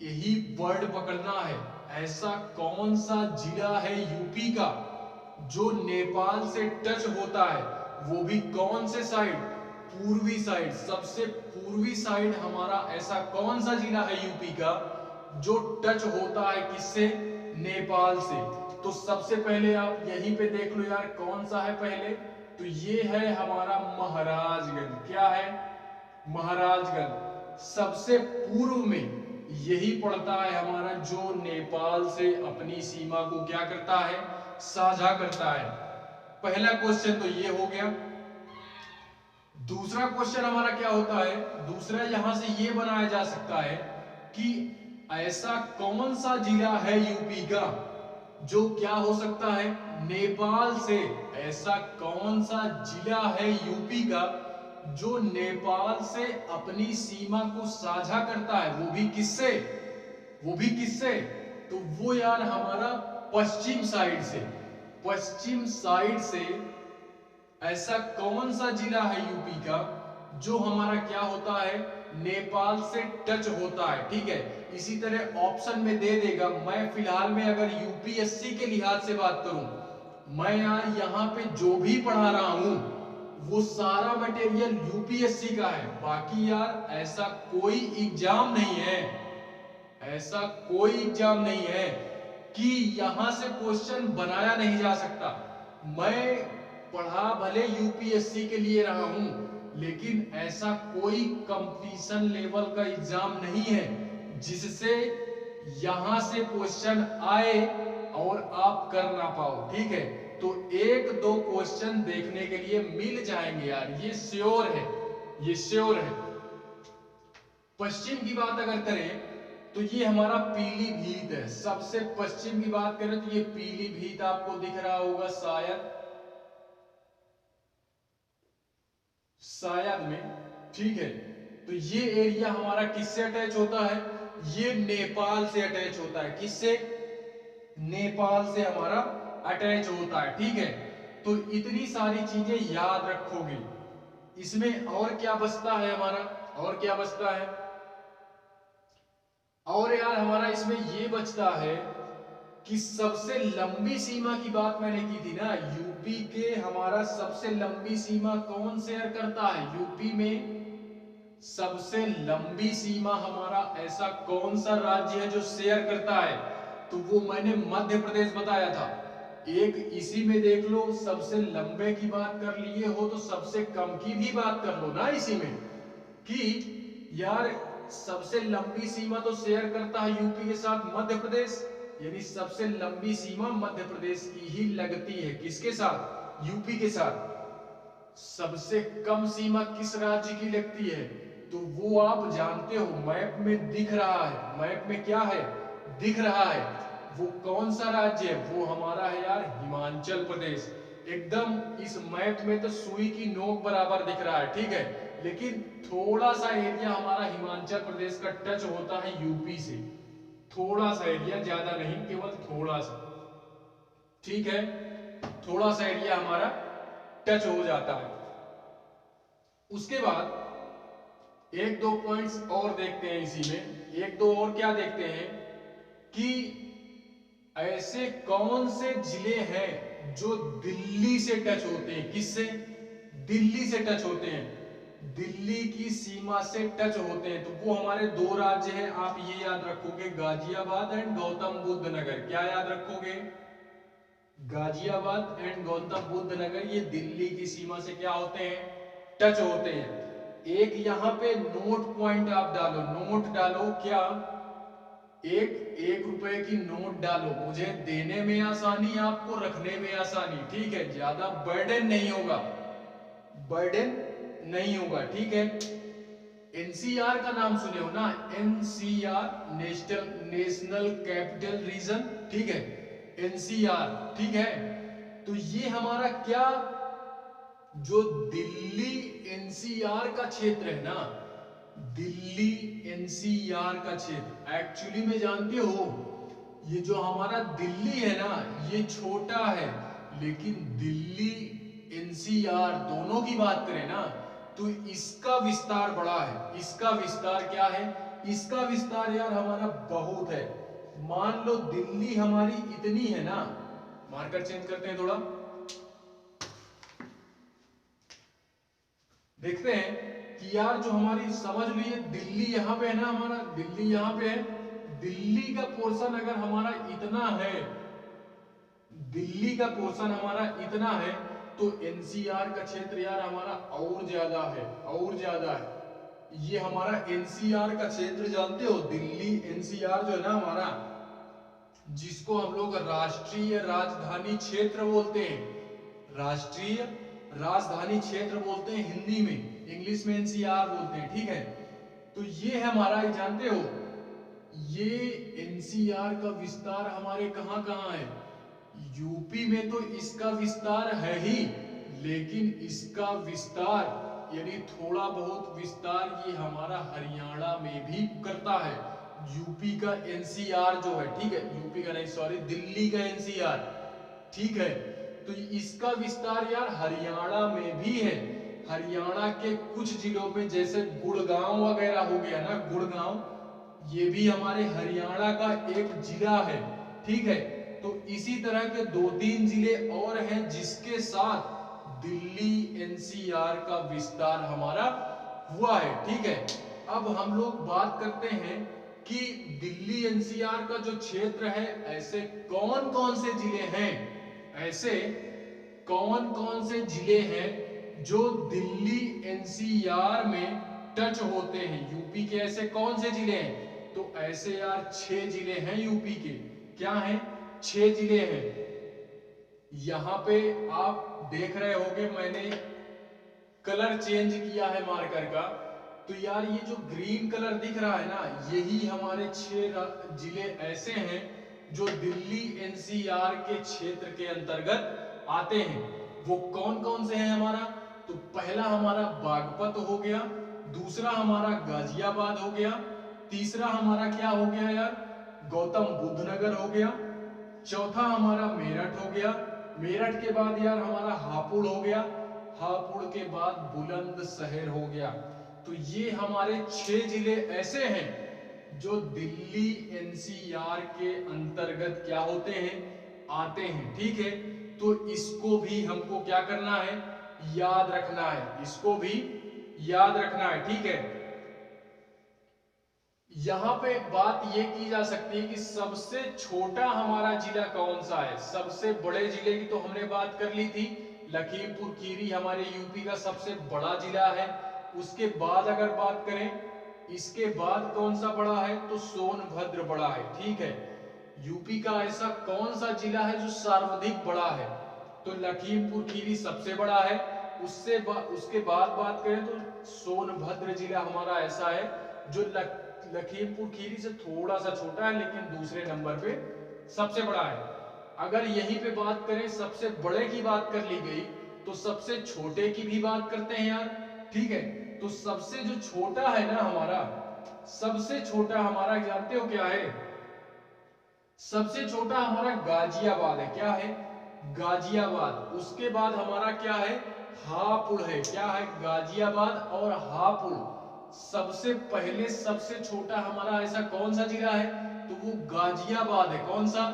यही वर्ड पकड़ना है, ऐसा कौन सा जिला है यूपी का जो नेपाल से टच होता है, वो भी कौन से साइड, पूर्वी साइड। सबसे पूर्वी साइड हमारा ऐसा कौन सा जिला है यूपी का जो टच होता है किससे, नेपाल से। तो सबसे पहले आप यहीं पे देख लो यार, कौन सा है पहले, तो ये है हमारा महाराजगंज। क्या है, महाराजगंज सबसे पूर्व में यही पड़ता है हमारा, जो नेपाल से अपनी सीमा को क्या करता है, साझा करता है। पहला क्वेश्चन तो ये हो गया। दूसरा क्वेश्चन हमारा क्या होता है, दूसरा यहां से ये बनाया जा सकता है कि ऐसा कौन सा जिला है यूपी का जो क्या हो सकता है, नेपाल से, ऐसा कौन सा जिला है यूपी का जो नेपाल से अपनी सीमा को साझा करता है, वो भी किससे, तो वो यार हमारा पश्चिम साइड से ऐसा कौन सा जिला है यूपी का जो हमारा क्या होता है, नेपाल से टच होता है। ठीक है, इसी तरह ऑप्शन में दे देगा। मैं फिलहाल में अगर यूपीएससी के लिहाज से बात करूं, मैं यार यहाँ पे जो भी पढ़ा रहा हूं वो सारा मटेरियल यूपीएससी का है। बाकी यार ऐसा कोई एग्जाम नहीं है कि यहां से क्वेश्चन बनाया नहीं जा सकता। मैं पढ़ा भले यूपीएससी के लिए रहा हूं, लेकिन ऐसा कोई कंपटीशन लेवल का एग्जाम नहीं है जिससे यहां से क्वेश्चन आए और आप कर ना पाओ। ठीक है, तो 1-2 क्वेश्चन देखने के लिए मिल जाएंगे यार, ये श्योर है। पश्चिम की बात अगर करें तो ये हमारा पीलीभीत है। सबसे पश्चिम की बात करें तो ये पीलीभीत आपको दिख रहा होगा शायद में। ठीक है, तो ये एरिया हमारा किससे अटैच होता है, ये नेपाल से अटैच होता है। किससे, नेपाल से हमारा अटैच होता है। ठीक है, तो इतनी सारी चीजें याद रखोगे। इसमें और क्या बचता है हमारा, और क्या बचता है, और यार हमारा इसमें ये बचता है कि सबसे लंबी सीमा की बात मैंने की थी ना, यूपी के हमारा सबसे लंबी सीमा कौन शेयर करता है, यूपी में सबसे लंबी सीमा हमारा ऐसा कौन सा राज्य है जो शेयर करता है, तो वो मैंने मध्य प्रदेश बताया था। एक इसी में देख लो, सबसे लंबे की बात कर लिए हो तो सबसे कम की भी बात कर लो ना इसी में, कि यार सबसे लंबी सीमा तो शेयर करता है यूपी के साथ मध्य प्रदेश, यानी सबसे लंबी सीमा मध्य प्रदेश की ही लगती है। किसके साथ? यूपी के साथ। सबसे कम सीमा किस राज्य की लगती है? तो वो आप जानते हो, मैप में दिख रहा है। मैप में क्या है? दिख रहा है। वो कौन सा राज्य है? वो हमारा है यार हिमाचल प्रदेश। एकदम इस मैप में तो सुई की नोक बराबर दिख रहा है, ठीक है। लेकिन थोड़ा सा एरिया हमारा हिमाचल प्रदेश का टच होता है यूपी से, थोड़ा सा एरिया, ज्यादा नहीं, केवल थोड़ा सा, ठीक है। थोड़ा सा एरिया हमारा टच हो जाता है। उसके बाद एक दो पॉइंट्स और देखते हैं इसी में। एक दो और क्या देखते हैं कि ऐसे कौन से जिले हैं जो दिल्ली से टच होते हैं। किससे? दिल्ली से टच होते हैं, दिल्ली की सीमा से टच होते हैं। तो वो हमारे दो राज्य हैं, आप ये याद रखोगे, गाजियाबाद एंड गौतम बुद्ध नगर। क्या याद रखोगे? गाजियाबाद एंड गौतम बुद्ध नगर, ये दिल्ली की सीमा से क्या होते हैं? टच होते हैं। एक यहां पे नोट पॉइंट आप डालो, नोट डालो, क्या? एक 1 रुपए की नोट डालो, मुझे देने में आसानी, आपको रखने में आसानी, ठीक है। ज्यादा बर्डन नहीं होगा, बर्डन नहीं होगा, ठीक है। एनसीआर का नाम सुने हो ना? NCR, national national capital region, ठीक है। एनसीआर, ठीक है। तो ये हमारा क्या, जो दिल्ली एनसीआर का क्षेत्र है ना, दिल्ली एनसीआर का क्षेत्र, एक्चुअली में जानते हो, ये जो हमारा दिल्ली है ना, ये छोटा है, लेकिन दिल्ली एनसीआर दोनों की बात करें ना, तो इसका विस्तार बड़ा है। इसका विस्तार क्या है? इसका विस्तार यार हमारा बहुत है। मान लो दिल्ली हमारी इतनी है ना, मार्कर चेंज करते हैं थोड़ा, देखते हैं कि यार जो हमारी, समझ लीजिए दिल्ली यहां पे है ना, हमारा दिल्ली यहां पे है। दिल्ली का पोर्शन अगर हमारा इतना है, दिल्ली का पोर्शन हमारा इतना है, तो एनसीआर का क्षेत्र यार हमारा और ज्यादा है, और ज्यादा है। ये हमारा एनसीआर का क्षेत्र जानते हो, दिल्ली एनसीआर जो है ना हमारा, जिसको हम लोग राष्ट्रीय राजधानी क्षेत्र बोलते हैं, राष्ट्रीय राजधानी क्षेत्र बोलते हैं हिंदी में, इंग्लिश में एनसीआर बोलते हैं, ठीक है। तो ये है हमारा, ये जानते हो, ये एनसीआर का विस्तार हमारे कहां कहां है? यूपी में तो इसका विस्तार है ही, लेकिन इसका विस्तार यानी थोड़ा बहुत विस्तार ये हमारा हरियाणा में भी करता है। यूपी का एनसीआर जो है, ठीक है, यूपी का नहीं, सॉरी, दिल्ली का एनसीआर, ठीक है। तो इसका विस्तार यार हरियाणा में भी है। हरियाणा के कुछ जिलों में, जैसे गुड़गांव वगैरह हो गया ना, गुड़गांव, ये भी हमारे हरियाणा का एक जिला है, ठीक है। तो इसी तरह के दो तीन जिले और हैं जिसके साथ दिल्ली एनसीआर का विस्तार हमारा हुआ है, ठीक है। अब हम लोग बात करते हैं कि दिल्ली एनसीआर का जो क्षेत्र है, ऐसे कौन कौन से जिले हैं, ऐसे कौन कौन से जिले हैं जो दिल्ली एनसीआर में टच होते हैं। यूपी के ऐसे कौन से जिले हैं? तो ऐसे यार 6 जिले हैं यूपी के। क्या हैं? 6 जिले हैं। यहां पे आप देख रहे होंगे मैंने कलर चेंज किया है मार्कर का। तो यार ये जो ग्रीन कलर दिख रहा है ना, यही हमारे 6 जिले ऐसे हैं जो दिल्ली एनसीआर के क्षेत्र के अंतर्गत आते हैं। वो कौन कौन से हैं हमारा? तो पहला हमारा बागपत हो गया, दूसरा हमारा गाजियाबाद हो गया, तीसरा हमारा क्या हो गया यार, गौतम बुद्ध नगर हो गया, चौथा हमारा मेरठ हो गया, मेरठ के बाद यार हमारा हापुड़ हो गया, हापुड़ के बाद बुलंदशहर हो गया। तो ये हमारे 6 जिले ऐसे हैं जो दिल्ली एनसीआर के अंतर्गत क्या होते हैं, आते हैं, ठीक है। तो इसको भी हमको क्या करना है, याद रखना है, इसको भी याद रखना है, ठीक है। यहां पे बात यह की जा सकती है कि सबसे छोटा हमारा जिला कौन सा है। सबसे बड़े जिले की तो हमने बात कर ली थी, लखीमपुर खीरी हमारे यूपी का सबसे बड़ा जिला है। उसके बाद अगर बात करें इसके बाद कौन सा बड़ा है, तो सोनभद्र बड़ा है। ठीक है, यूपी का ऐसा कौन सा जिला है जो सर्वाधिक बड़ा है, तो लखीमपुर खीरी सबसे बड़ा है। उसके बाद बात करें तो सोनभद्र जिला हमारा ऐसा है जो लखीमपुर खीरी से थोड़ा सा छोटा है लेकिन दूसरे नंबर पे सबसे बड़ा है। अगर यहीं पे बात करें, सबसे बड़े की बात कर ली गई तो सबसे छोटे की भी बात करते हैं यार। ठीक है, तो सबसे जो छोटा है ना हमारा, सबसे छोटा हमारा जानते हो क्या है, सबसे छोटा हमारा गाजियाबाद है। क्या है, गाजियाबाद। उसके बाद हमारा क्या है, हापुड़ है। क्या है, गाजियाबाद और हापुड़। सबसे पहले सबसे छोटा हमारा ऐसा कौन सा जिला है, तो वो गाजियाबाद है। कौन सा,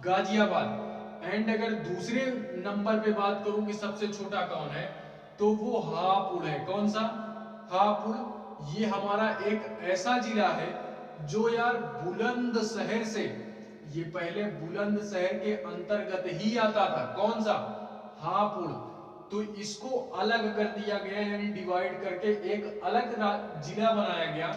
गाजियाबाद। एंड अगर दूसरे नंबर पे बात करूं कि सबसे छोटा कौन है, तो वो हापुड़ है। कौन सा, हापुड़। ये हमारा एक ऐसा जिला है जो यार बुलंदशहर से, ये पहले बुलंदशहर के अंतर्गत ही आता था। कौन सा, हापुड़। तो इसको अलग कर दिया गया, यानी डिवाइड करके एक अलग जिला बनाया गया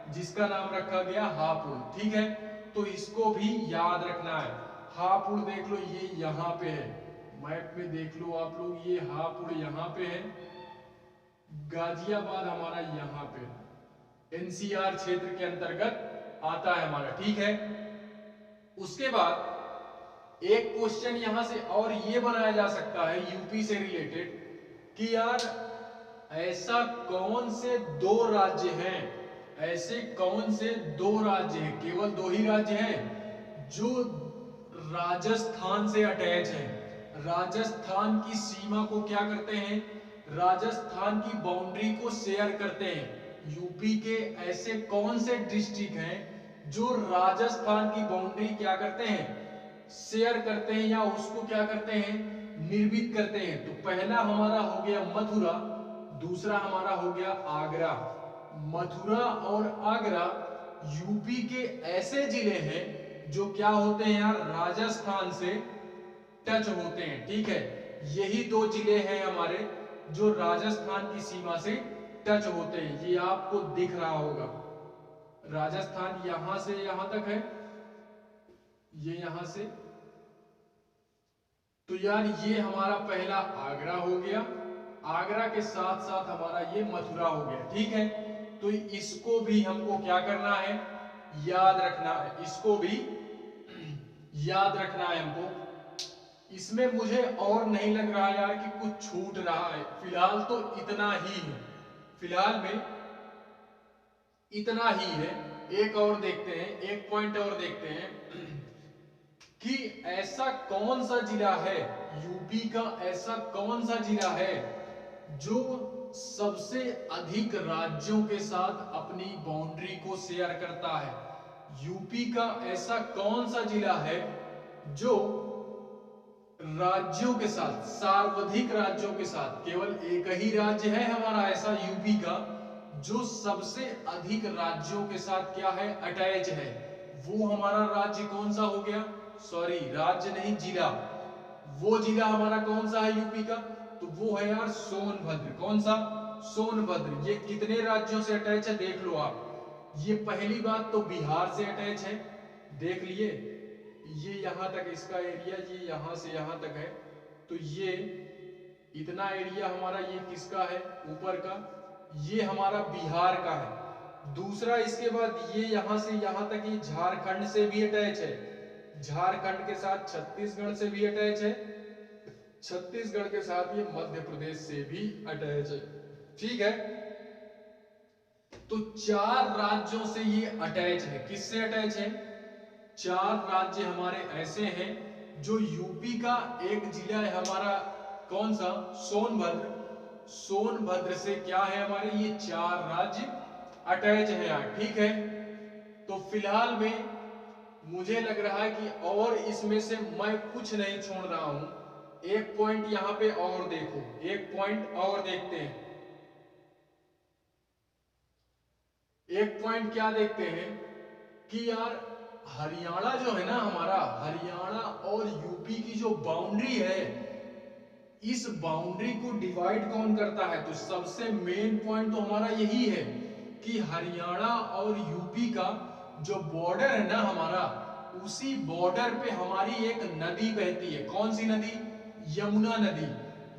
जिसका नाम रखा गया हापुड़। ठीक है, तो इसको भी याद रखना है। हापुड़ देख लो, ये यहां पे है, मैप में देख लो आप लोग, ये हापुड़ यहां पे है, गाजियाबाद हमारा यहां पे, एनसीआर क्षेत्र के अंतर्गत आता है हमारा। ठीक है, उसके बाद एक क्वेश्चन यहां से और ये बनाया जा सकता है यूपी से रिलेटेड कि यार ऐसा कौन से दो राज्य हैं, ऐसे कौन से दो राज्य हैं, केवल दो ही राज्य हैं जो राजस्थान से अटैच है, राजस्थान की सीमा को क्या करते हैं, राजस्थान की बाउंड्री को शेयर करते हैं। यूपी के ऐसे कौन से डिस्ट्रिक्ट हैं जो राजस्थान की बाउंड्री क्या करते हैं, शेयर करते हैं, या उसको क्या करते हैं, निर्मित करते हैं। तो पहला हमारा हो गया मथुरा, दूसरा हमारा हो गया आगरा। मथुरा और आगरा यूपी के ऐसे जिले हैं जो क्या होते हैं यार, राजस्थान से टच होते हैं। ठीक है, यही दो जिले हैं हमारे जो राजस्थान की सीमा से टच होते हैं। ये आपको दिख रहा होगा, राजस्थान यहां से यहां तक है, ये यहां से। तो यार ये हमारा पहला आगरा हो गया, आगरा के साथ साथ हमारा ये मथुरा हो गया। ठीक है, तो इसको भी हमको क्या करना है, याद रखना है, इसको भी याद रखना है हमको। इसमें मुझे और नहीं लग रहा यार कि कुछ छूट रहा है, फिलहाल तो इतना ही है, फिलहाल में इतना ही है। एक और देखते हैं, एक पॉइंट और देखते हैं कि ऐसा कौन सा जिला है, यूपी का ऐसा कौन सा जिला है जो सबसे अधिक राज्यों के साथ अपनी बाउंड्री को शेयर करता है। यूपी का ऐसा कौन सा जिला है जो राज्यों के साथ, सर्वाधिक राज्यों के साथ, केवल एक ही राज्य है हमारा ऐसा यूपी का जो सबसे अधिक राज्यों के साथ क्या है, अटैच है। वो हमारा राज्य कौन सा हो गया, सॉरी राज्य नहीं, जिला। वो जिला हमारा कौन सा है यूपी का, तो वो है यार सोनभद्र। कौन सा, सोनभद्र। ये कितने राज्यों से अटैच है देख लो आप। ये पहली बात तो बिहार से अटैच है, देख लिए, ये यहां तक इसका एरिया, ये यहां से यहां तक है। तो ये इतना एरिया हमारा ये किसका है, ऊपर का, ये हमारा बिहार का है। दूसरा इसके बाद ये यहां से यहां तक ये झारखंड से भी अटैच है, झारखंड के साथ छत्तीसगढ़ से भी अटैच है, छत्तीसगढ़ के साथ ये मध्य प्रदेश से भी अटैच है। ठीक है, तो चार राज्यों से ये अटैच है। किससे अटैच है, चार राज्य हमारे ऐसे हैं जो यूपी का एक जिला है हमारा, कौन सा, सोनभद्र। सोनभद्र से क्या है हमारे, ये चार राज्य अटैच है यार। ठीक है, तो फिलहाल में मुझे लग रहा है कि और इसमें से मैं कुछ नहीं छोड़ रहा हूं। एक पॉइंट यहां पे और देखो, एक पॉइंट और देखते हैं। एक पॉइंट क्या देखते हैं कि यार हरियाणा जो है ना हमारा, हरियाणा और यूपी की जो बाउंड्री है, इस बाउंड्री को डिवाइड कौन करता है, तो सबसे मेन पॉइंट तो हमारा यही है कि हरियाणा और यूपी का जो बॉर्डर है ना हमारा, उसी बॉर्डर पे हमारी एक नदी बहती है। कौन सी नदी? यमुना नदी।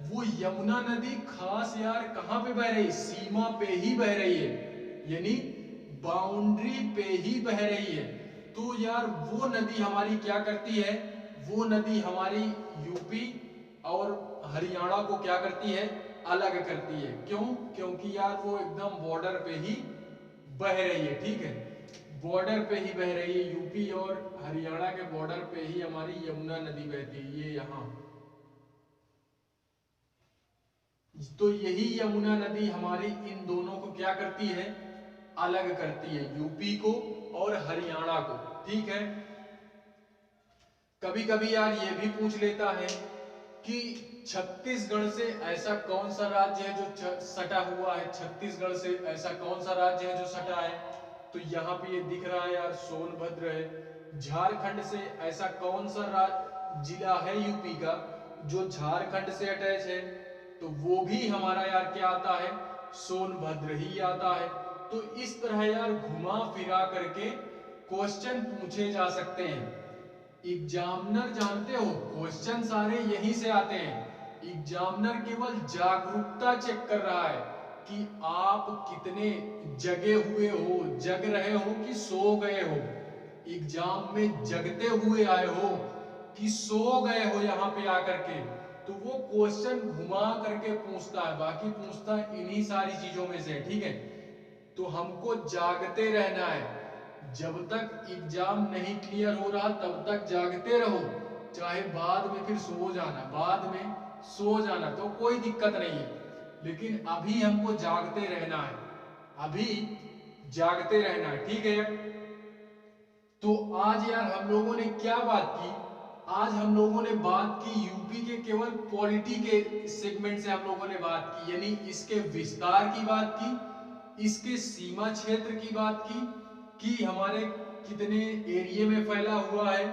वो यमुना नदी खास यार कहां पे बह रही है? सीमा पे ही बह रही है, यानी बाउंड्री पे ही बह रही है। तो यार वो नदी हमारी क्या करती है? वो नदी हमारी यूपी और हरियाणा को क्या करती है? अलग करती है। क्यों? क्योंकि यार वो एकदम बॉर्डर पे ही बह रही है। ठीक है, बॉर्डर पे ही बह रही है, यूपी और हरियाणा के बॉर्डर पे ही हमारी यमुना नदी बहती है, ये यहाँ। तो यही यमुना नदी हमारी इन दोनों को क्या करती है? अलग करती है, यूपी को और हरियाणा को। ठीक है, कभी कभी यार ये भी पूछ लेता है कि छत्तीसगढ़ से ऐसा कौन सा राज्य है जो सटा हुआ है? छत्तीसगढ़ से ऐसा कौन सा राज्य है जो सटा है? तो यहाँ पे ये दिख रहा है यार, सोनभद्र है। झारखंड से ऐसा कौन सा जिला है यूपी का जो झारखंड से अटैच है? तो वो भी हमारा यार क्या आता है? सोनभद्र ही आता है। तो इस तरह यार घुमा फिरा करके क्वेश्चन पूछे जा सकते हैं। एग्जामिनर जानते हो क्वेश्चन सारे यहीं से आते हैं। एग्जामिनर केवल जागरूकता चेक कर रहा है कि आप कितने जगे हुए हो, जग रहे हो कि सो गए हो। एग्जाम में जगते हुए आए हो कि सो गए हो यहाँ पे आकर के। तो वो क्वेश्चन घुमा करके पूछता है, बाकी पूछता है इन्हीं सारी चीजों में से। ठीक है, तो हमको जागते रहना है। जब तक एग्जाम नहीं क्लियर हो रहा तब तक जागते रहो, चाहे बाद में फिर सो जाना, बाद में सो जाना तो कोई दिक्कत नहीं है, लेकिन अभी हमको जागते रहना है, अभी जागते रहना है। ठीक है, तो आज यार हम लोगों ने क्या बात की? आज हम लोगों ने बात की यूपी के केवल पॉलिटी के सेगमेंट से हम लोगों ने बात की, यानी इसके विस्तार की बात की, इसके सीमा क्षेत्र की बात की कि हमारे कितने एरिया में फैला हुआ है,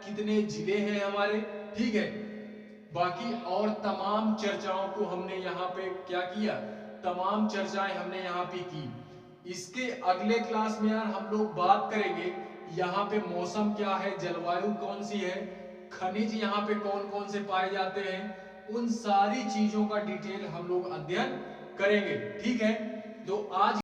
कितने जिले हैं हमारे। ठीक है, बाकी और तमाम चर्चाओं को हमने यहाँ पे क्या किया? तमाम चर्चाएं हमने यहाँ पे की। इसके अगले क्लास में यार हम लोग बात करेंगे यहाँ पे मौसम क्या है, जलवायु कौन सी है, खनिज यहाँ पे कौन कौन से पाए जाते हैं, उन सारी चीजों का डिटेल हम लोग अध्ययन करेंगे। ठीक है, तो आज